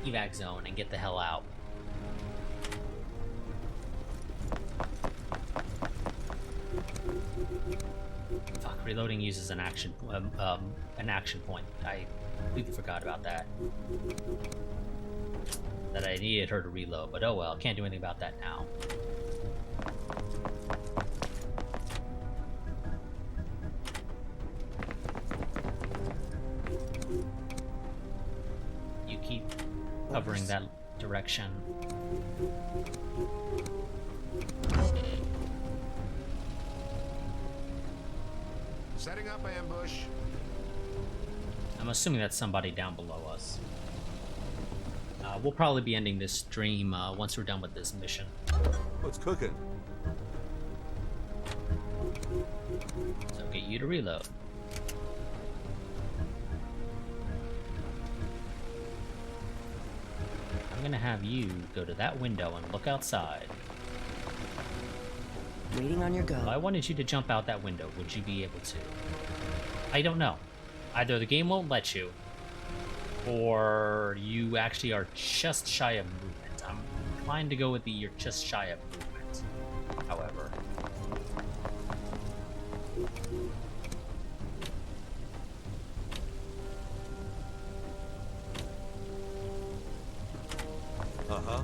[SPEAKER 1] evac zone, and get the hell out. Fuck, reloading uses an action point. I completely forgot about that. That I needed her to reload, but oh well, can't do anything about that now. You keep covering that direction.
[SPEAKER 8] Setting up ambush.
[SPEAKER 1] I'm assuming that's somebody down below us. We'll probably be ending this stream once we're done with this mission.
[SPEAKER 4] What's cooking?
[SPEAKER 1] So get you to reload. I'm gonna have you go to that window and look outside.
[SPEAKER 5] Waiting on your go.
[SPEAKER 1] If I wanted you to jump out that window, would you be able to? I don't know. Either the game won't let you, or you actually are just shy of movement. I'm inclined to go with the you're just shy of movement, however.
[SPEAKER 4] Uh-huh.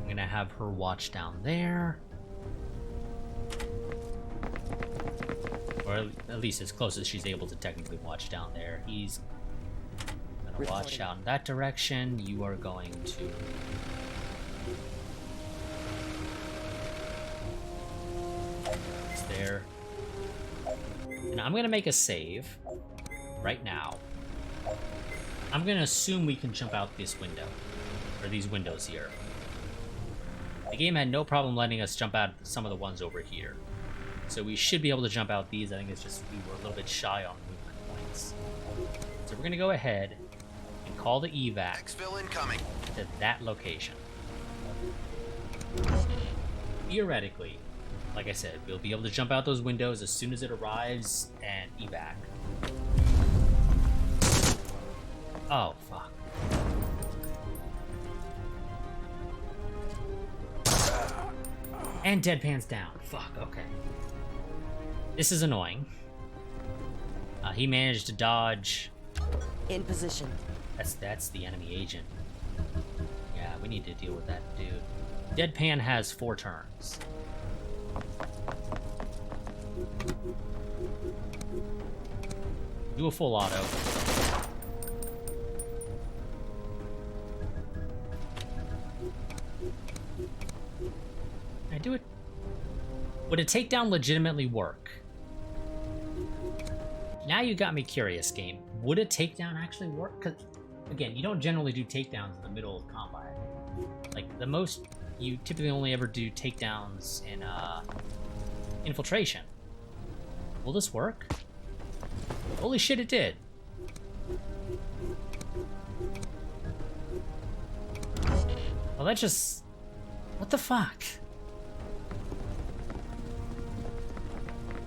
[SPEAKER 1] I'm gonna have her watch down there. Or at least as close as she's able to technically watch down there. He's gonna watch out in that direction. You are going to... It's there. And I'm gonna make a save right now. I'm gonna assume we can jump out this window. Or these windows here. The game had no problem letting us jump out some of the ones over here. So we should be able to jump out these. I think it's just we were a little bit shy on movement points. So we're gonna go ahead and call the evac
[SPEAKER 3] incoming.
[SPEAKER 1] to that location. Theoretically, like I said, we'll be able to jump out those windows as soon as it arrives and evac. Oh, fuck. And Deadpan's down. Fuck, okay. This is annoying. He managed to dodge.
[SPEAKER 5] In position.
[SPEAKER 1] That's the enemy agent. Yeah, we need to deal with that dude. Deadpan has 4 turns. Do a full auto. Can I do it? Would a takedown legitimately work? Now you got me curious, game. Would a takedown actually work? Because, again, you don't generally do takedowns in the middle of combat. Like, the most, you typically only ever do takedowns in, infiltration. Will this work? Holy shit, it did. Well, that just... What the fuck?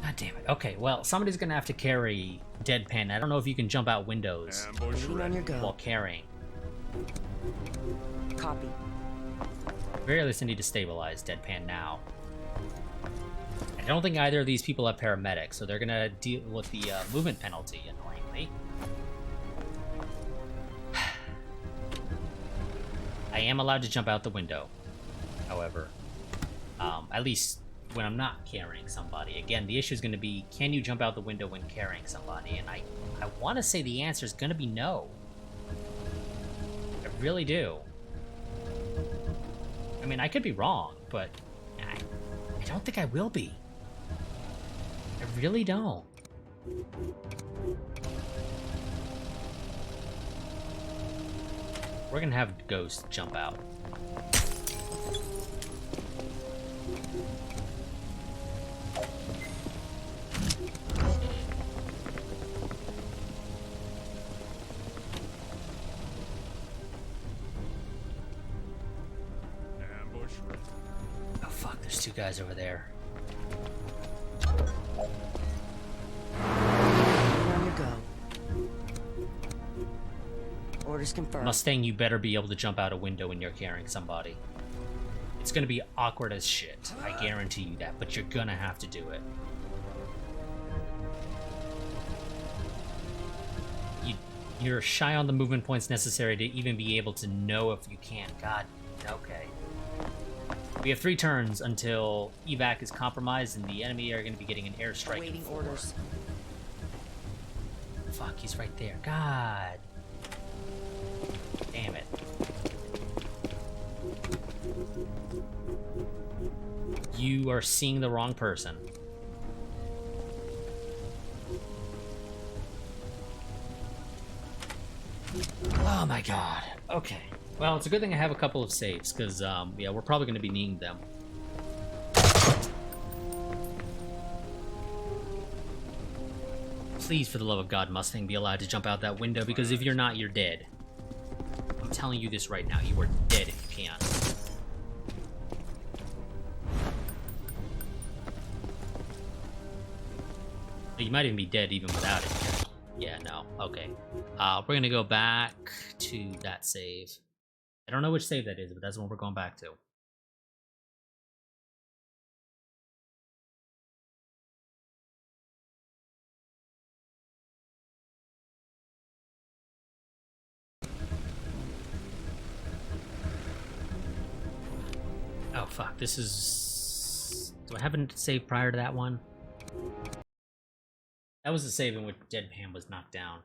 [SPEAKER 1] God damn it. Okay, well, somebody's gonna have to carry Deadpan. I don't know if you can jump out windows
[SPEAKER 5] Waiting on your go.
[SPEAKER 1] while carrying.
[SPEAKER 5] Copy.
[SPEAKER 1] Very least I need to stabilize Deadpan now. I don't think either of these people have paramedics, so they're gonna deal with the movement penalty, annoyingly. I am allowed to jump out the window, however. At least when I'm not carrying somebody. Again, the issue is going to be, can you jump out the window when carrying somebody? And I want to say the answer is going to be no. I really do. I mean, I could be wrong, but I don't think I will be. I really don't. We're going to have Ghost jump out. There's two guys over there.
[SPEAKER 5] On your go. Orders confirmed.
[SPEAKER 1] Mustang, you better be able to jump out a window when you're carrying somebody. It's gonna be awkward as shit. I guarantee you that, but you're gonna have to do it. You're shy on the movement points necessary to even be able to know if you can. God, okay. We have 3 turns until evac is compromised, and the enemy are going to be getting an airstrike.
[SPEAKER 5] Waiting orders.
[SPEAKER 1] Fuck, he's right there. God. Damn it. You are seeing the wrong person. Oh my god. Okay. Well, it's a good thing I have a couple of saves, because, yeah, we're probably going to be needing them. Please, for the love of God, Mustang, be allowed to jump out that window, because if you're not, you're dead. I'm telling you this right now. You are dead if you can't. You might even be dead even without it. Yeah, no. Okay. We're going to go back to that save. I don't know which save that is, but that's the one we're going back to. Oh, fuck. This is... Do I have a save prior to that one? That was the save in which Deadpan was knocked down.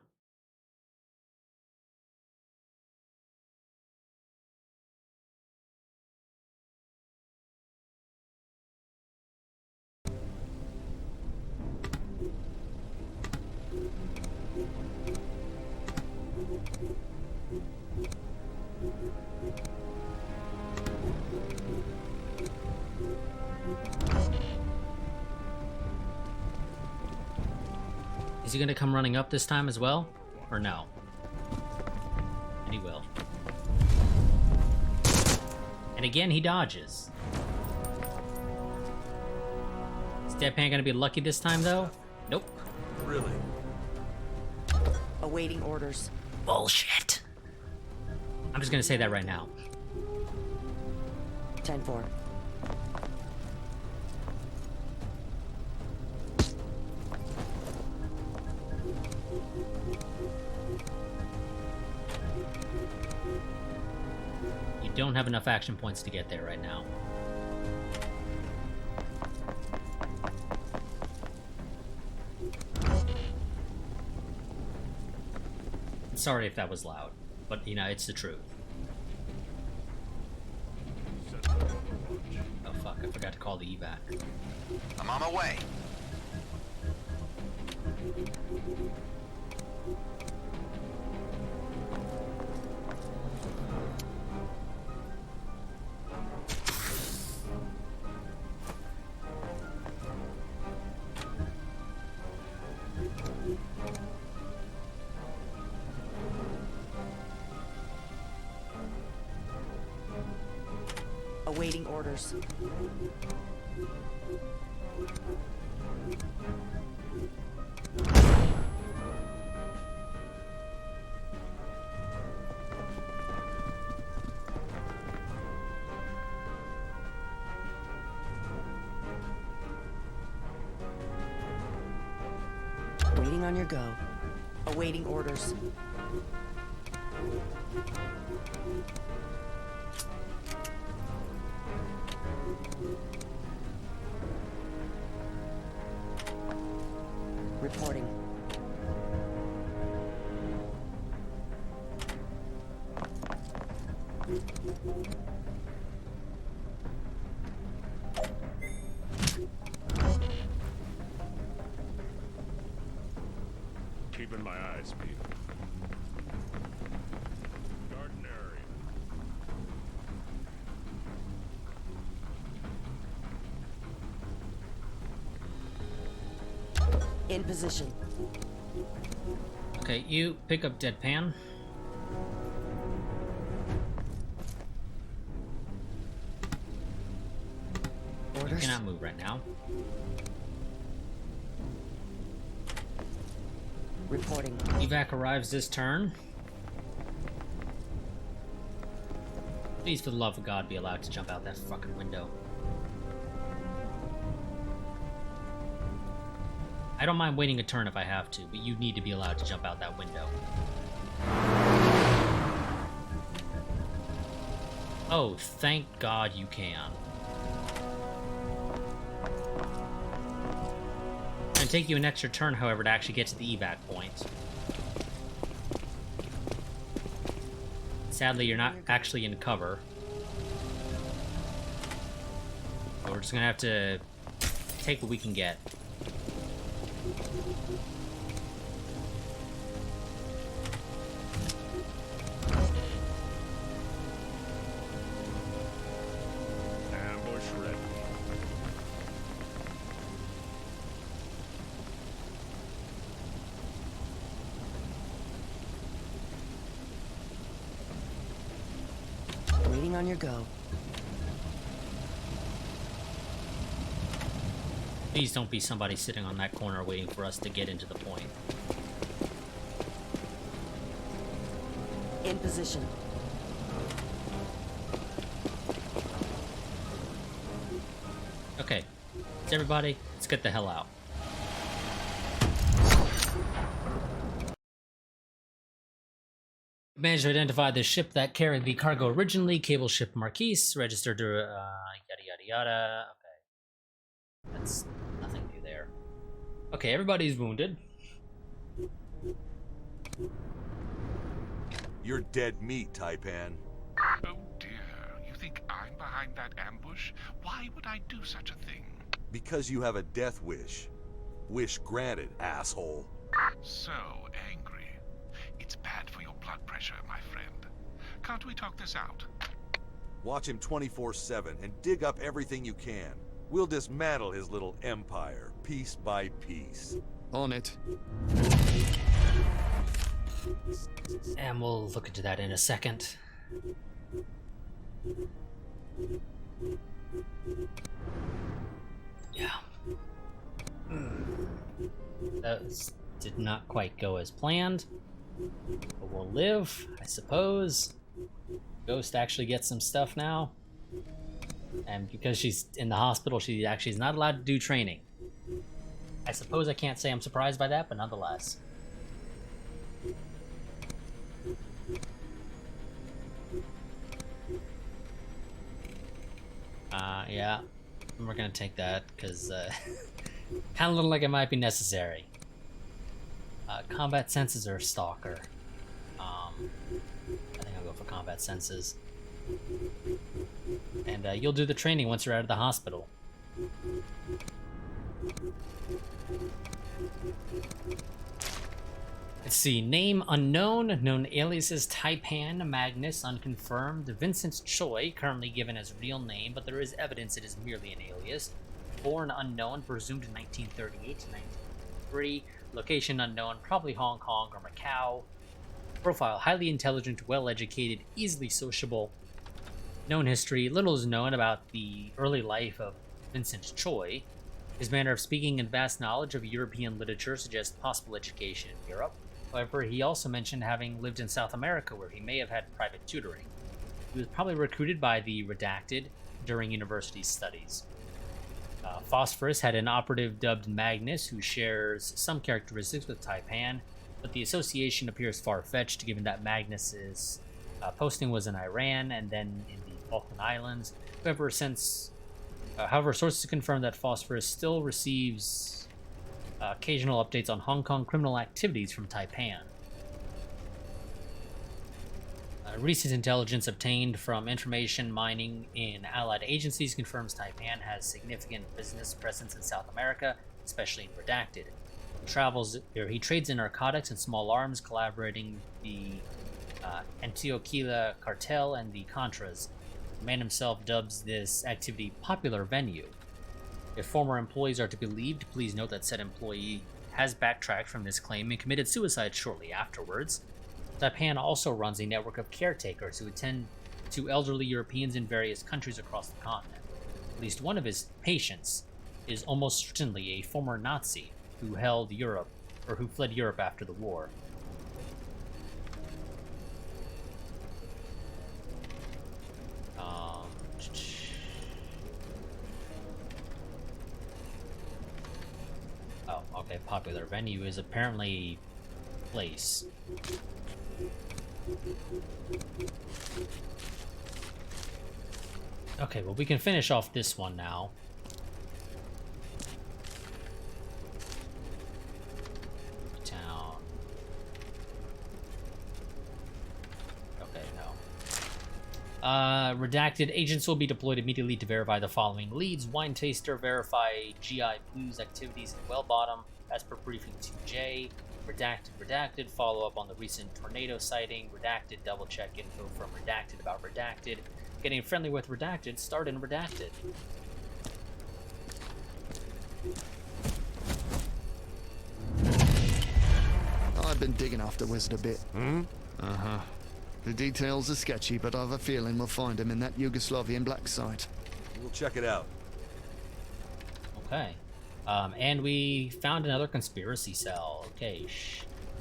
[SPEAKER 1] Is he gonna come running up this time as well? Or no? And he will. And again, he dodges. Is Deadpan gonna be lucky this time, though? Nope.
[SPEAKER 4] Really?
[SPEAKER 5] Awaiting orders.
[SPEAKER 1] Bullshit. I'm just gonna say that right now.
[SPEAKER 5] 10-4.
[SPEAKER 1] You don't have enough action points to get there right now. Sorry if that was loud, but you know, it's the truth. Oh fuck, I forgot to call the evac.
[SPEAKER 3] I'm on my way.
[SPEAKER 5] Awaiting orders. Waiting on your go. Awaiting orders. Reporting.
[SPEAKER 7] Keeping my eyes peeled. Garden area.
[SPEAKER 5] In position.
[SPEAKER 1] Okay, you pick up Deadpan. You're right now.
[SPEAKER 5] Reporting.
[SPEAKER 1] Evac arrives this turn. Please, for the love of God, be allowed to jump out that fucking window. I don't mind waiting a turn if I have to, but you need to be allowed to jump out that window. Oh, thank God you can. It's gonna take you an extra turn, however, to actually get to the evac point. Sadly, you're not actually in cover. So we're just gonna have to take what we can get.
[SPEAKER 7] Ambush ready.
[SPEAKER 5] Waiting on your go.
[SPEAKER 1] Please don't be somebody sitting on that corner waiting for us to get into the point.
[SPEAKER 5] In position.
[SPEAKER 1] Okay, it's everybody, let's get the hell out. We managed to identify the ship that carried the cargo originally, cable ship Marquise, registered to, yada yada yada. Okay. That's nothing new there. Okay, everybody's wounded.
[SPEAKER 4] You're dead meat, Taipan.
[SPEAKER 6] Oh dear, you think I'm behind that ambush? Why would I do such a thing?
[SPEAKER 4] Because you have a death wish. Wish granted, asshole.
[SPEAKER 6] So angry. It's bad for your blood pressure, my friend. Can't we talk this out?
[SPEAKER 4] Watch him 24/7 and dig up everything you can. We'll dismantle his little empire, piece by piece.
[SPEAKER 8] On it.
[SPEAKER 1] And we'll look into that in a second. Yeah. That did not quite go as planned. But we'll live, I suppose. Ghost actually gets some stuff now. And because she's in the hospital, she actually is not allowed to do training. I suppose I can't say I'm surprised by that, but nonetheless. Yeah. We're gonna take that, because kind of looked like it might be necessary. Combat senses or stalker? I think I'll go for combat senses. And you'll do the training once you're out of the hospital. Let's see. Name unknown. Known aliases Taipan, Magnus, unconfirmed. Vincent Choi, currently given as real name, but there is evidence it is merely an alias. Born unknown, presumed 1938 to 1943. Location unknown, probably Hong Kong or Macau. Profile, highly intelligent, well-educated, easily sociable. Known history, little is known about the early life of Vincent Choi. His manner of speaking and vast knowledge of European literature suggest possible education in Europe. However, he also mentioned having lived in South America, where he may have had private tutoring. He was probably recruited by the Redacted during university studies. Phosphorus had an operative dubbed Magnus, who shares some characteristics with Taipan, but the association appears far-fetched given that Magnus's posting was in Iran and then in the Falkland Islands. However, sources confirm that Phosphorus still receives occasional updates on Hong Kong criminal activities from Taipan. Recent intelligence obtained from information mining in allied agencies confirms Taipan has significant business presence in South America, especially in Redacted. He trades in narcotics and small arms, collaborating the Antioquia cartel and the Contras. The man himself dubs this activity Popular Venue. If former employees are to be believed, please note that said employee has backtracked from this claim and committed suicide shortly afterwards. Taipan also runs a network of caretakers who attend to elderly Europeans in various countries across the continent. At least one of his patients is almost certainly a former Nazi who held Europe, or who fled Europe after the war. Oh, okay, popular venue is apparently place. Okay, well, we can finish off this one now. Town. Okay, no. Redacted. Agents will be deployed immediately to verify the following leads. Wine taster, verify GI Blues activities in Well Bottom, as per briefing 2J. Redacted, follow up on the recent tornado sighting. Redacted, double check info from Redacted about Redacted. Getting friendly with Redacted, start in Redacted.
[SPEAKER 9] I've been digging after Wizard a bit. Uh-huh. The details are sketchy, but I've a feeling we'll find him in that Yugoslavian black site.
[SPEAKER 4] We'll check it out.
[SPEAKER 1] Okay. And we found another conspiracy cell. Okay,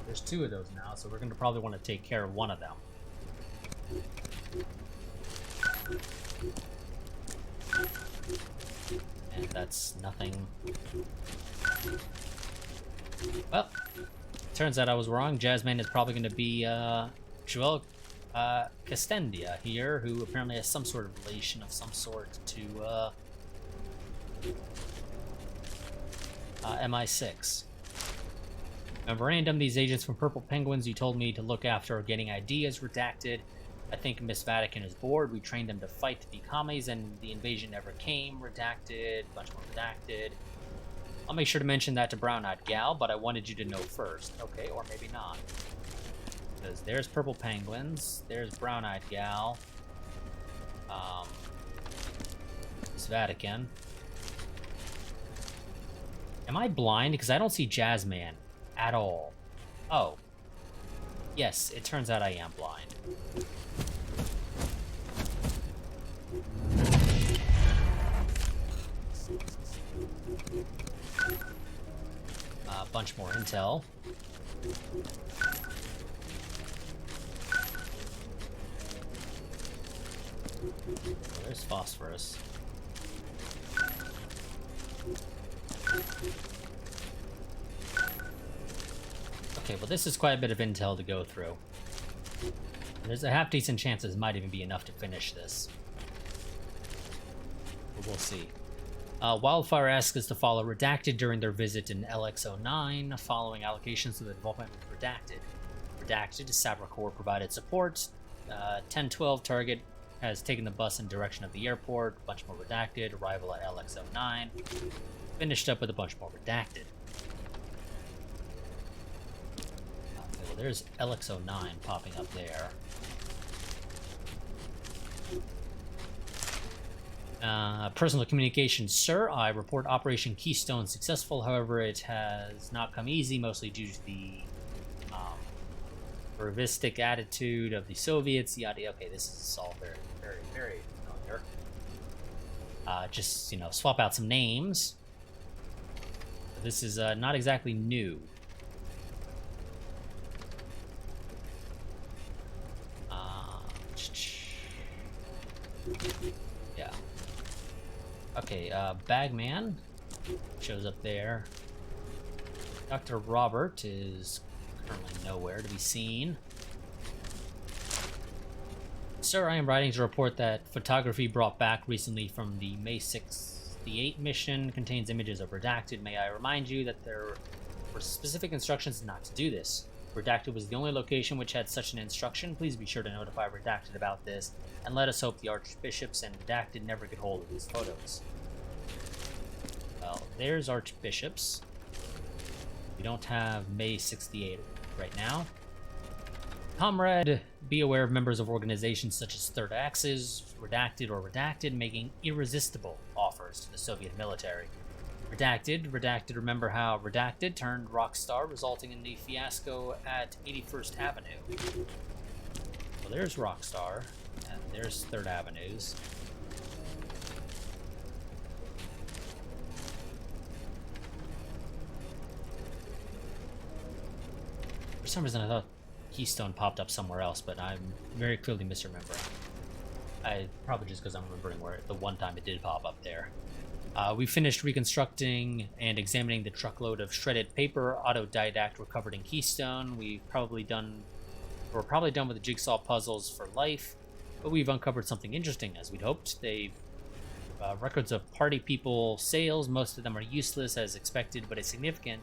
[SPEAKER 1] there's 2 of those now, so we're going to probably want to take care of one of them. And that's nothing. Well, turns out I was wrong. Jazzman is probably going to be Joel Castendia here, who apparently has some sort of relation of some sort to MI6. Memorandum, these agents from Purple Penguins you told me to look after are getting ideas. Redacted. I think Miss Vatican is bored. We trained them to fight the commies and the invasion never came. Redacted. Bunch more redacted. I'll make sure to mention that to Brown-Eyed Gal, but I wanted you to know first. Okay, or maybe not. Because there's Purple Penguins. There's Brown-Eyed Gal. Miss Vatican. Am I blind? Because I don't see Jazzman at all. Oh. Yes, it turns out I am blind. A bunch more intel. There's phosphorus. Okay, well this is quite a bit of intel to go through. There's a half-decent chance this might even be enough to finish this. But we'll see. Wildfire asks us to follow Redacted during their visit in LX09, following allocations of the involvement with Redacted. Redacted, Sabra Corps provided support. 1012 target has taken the bus in direction of the airport. A bunch more Redacted. Arrival at LX09. Finished up with a bunch more Redacted. Okay, well, there's LX09 popping up there. Personal communications, sir. I report Operation Keystone successful. However, it has not come easy, mostly due to the revistic attitude of the Soviets. Yada. Okay, this is all very, very, very familiar. Just, you know, swap out some names. This is not exactly new. Yeah. Okay, Bagman shows up there. Dr. Robert is currently nowhere to be seen. Sir, I am writing to report that photography brought back recently from the May 68 mission contains images of Redacted. May I remind you that there were specific instructions not to do this. Redacted was the only location which had such an instruction. Please be sure to notify Redacted about this, and let us hope the Archbishops and Redacted never get hold of these photos. Well, there's Archbishops. We don't have May 68 right now. Comrade, be aware of members of organizations such as Third Axis, Redacted, making irresistible offers to the Soviet military. Redacted, remember how Redacted turned Rockstar, resulting in the fiasco at 81st Avenue. Well, there's Rockstar, and there's Third Avenues. For some reason, I thought Keystone popped up somewhere else, but I'm very clearly misremembering. Probably just because I'm remembering where the one time it did pop up there. We finished reconstructing and examining the truckload of shredded paper autodidact recovered in Keystone. We're probably done with the jigsaw puzzles for life, but we've uncovered something interesting, as we'd hoped. They've records of party people sales. Most of them are useless as expected, but it's significant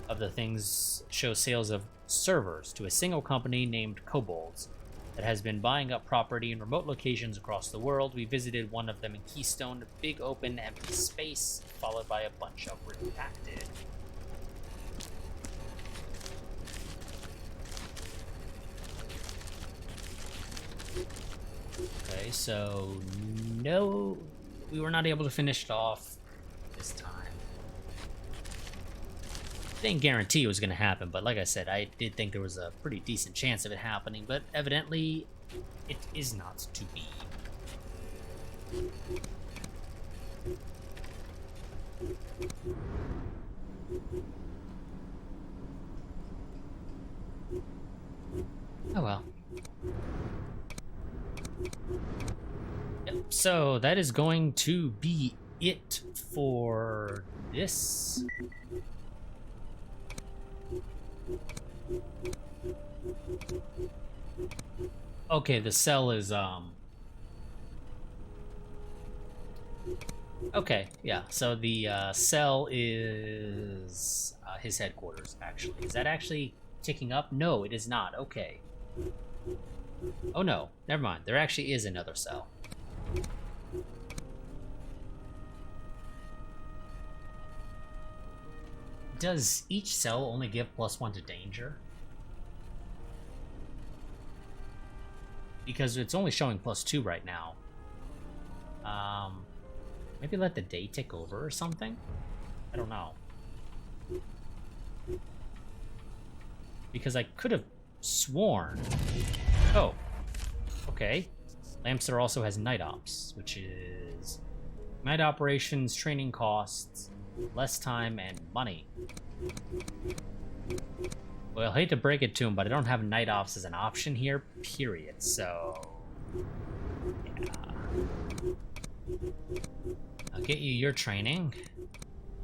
[SPEAKER 1] of the things show sales of servers to a single company named Kobolds that has been buying up property in remote locations across the world. We visited one of them in Keystone, a big open empty space, followed by a bunch of redacted. Okay, so no, we were not able to finish it off this time. Didn't guarantee it was going to happen, but like I said, I did think there was a pretty decent chance of it happening, but evidently it is not to be. Oh well. Yep, so that is going to be it for this. Okay, the cell is, okay, yeah, so the, cell is, his headquarters, actually. Is that actually ticking up? No, it is not. Okay. Oh, no. Never mind. There actually is another cell. Does each cell only give +1 to danger? Because it's only showing +2 right now. Maybe let the day tick over or something? I don't know. Because I could have sworn... Oh. Okay. Lamster also has night ops, which is... night operations, training costs, less time, and money. Well, I hate to break it to him, but I don't have night ops as an option here, period, so... yeah. I'll get you your training.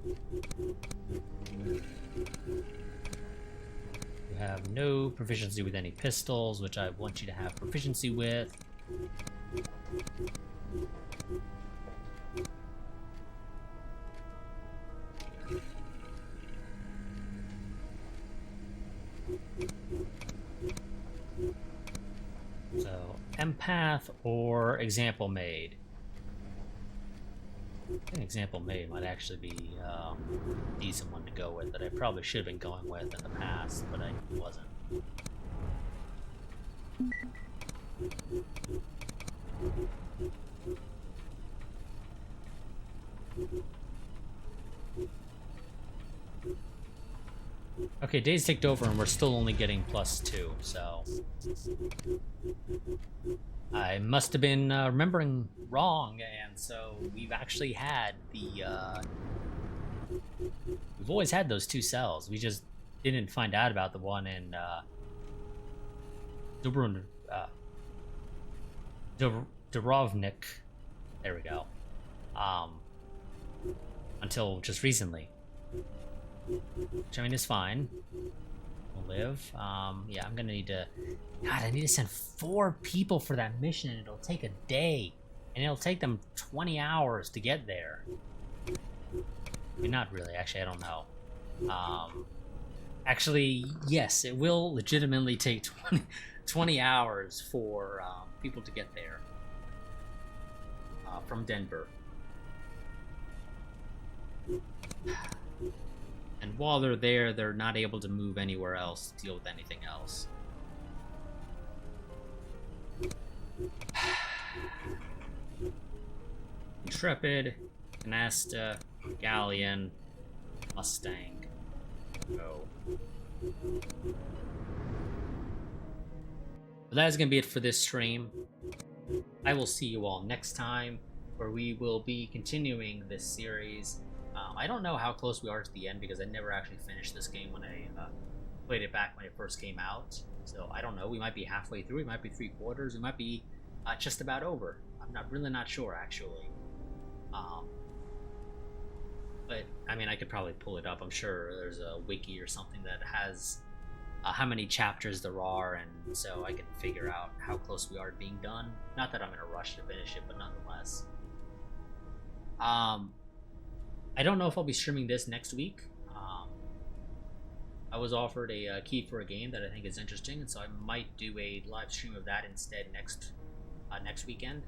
[SPEAKER 1] You have no proficiency with any pistols, which I want you to have proficiency with. So, empath or example made. I think example made might actually be a decent one to go with that I probably should have been going with in the past, but I wasn't. Okay, days ticked over and we're still only getting +2, so... I must have been remembering wrong, and so we've actually had the... we've always had those 2 cells. We just didn't find out about the one in Durovnik. There we go. Until just recently. Which, I mean, is fine. We'll live. Yeah, I'm gonna need to... God, I need to send 4 people for that mission, and it'll take a day. And it'll take them 20 hours to get there. I mean, not really, actually, I don't know. Actually, yes, it will legitimately take 20 hours for people to get there. From Denver. And while they're there, they're not able to move anywhere else to deal with anything else. Intrepid, Canasta, Galleon, Mustang. Go. But that is going to be it for this stream. I will see you all next time, where we will be continuing this series. I don't know how close we are to the end because I never actually finished this game when I played it back when it first came out. So I don't know. We might be halfway through. We might be 3/4. We might be just about over. I'm really not sure actually. But I mean, I could probably pull it up. I'm sure there's a wiki or something that has how many chapters there are, and so I can figure out how close we are to being done. Not that I'm in a rush to finish it, but nonetheless. I don't know if I'll be streaming this next week. I was offered a key for a game that I think is interesting, and so I might do a live stream of that instead next weekend.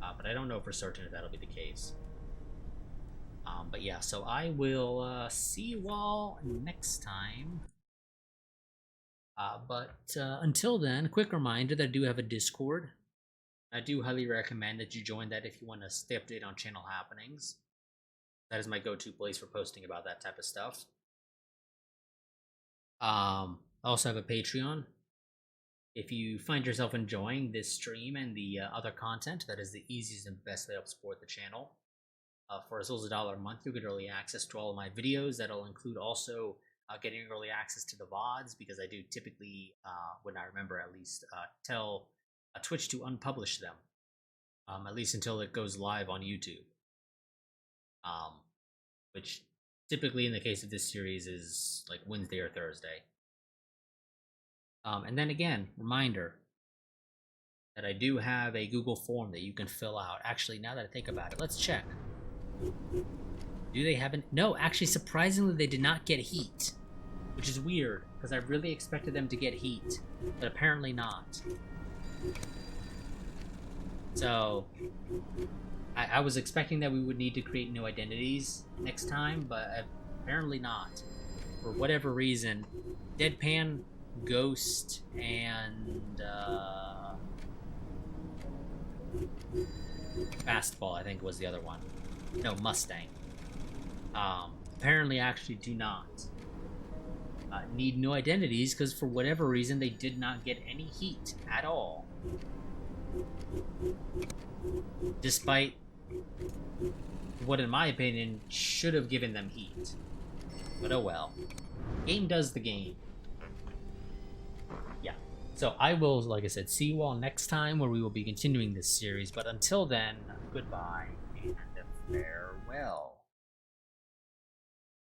[SPEAKER 1] But I don't know for certain if that'll be the case. But yeah, so I will see you all next time. But until then, quick reminder that I do have a Discord. I do highly recommend that you join that if you want to stay updated on channel happenings. That is my go-to place for posting about that type of stuff. I also have a Patreon. If you find yourself enjoying this stream and the other content, that is the easiest and best way to support the channel. For as little as $1 a month, you'll get early access to all of my videos. That'll include also getting early access to the VODs, because I do typically, when I remember at least, tell Twitch to unpublish them, at least until it goes live on YouTube. Which typically in the case of this series is like Wednesday or Thursday. And then again, reminder that I do have a Google form that you can fill out. Actually, now that I think about it, let's check. Do they have no, actually, surprisingly, they did not get heat, which is weird, because I really expected them to get heat, but apparently not. So, I was expecting that we would need to create new identities next time, but apparently not. For whatever reason, Deadpan, Ghost, and Fastball, I think, was the other one. No, Mustang. Apparently actually do not need new identities, because for whatever reason they did not get any heat at all. Despite what, in my opinion, should have given them heat. But oh well. Game does the game. Yeah. So I will, like I said, see you all next time, where we will be continuing this series. But until then, goodbye and farewell.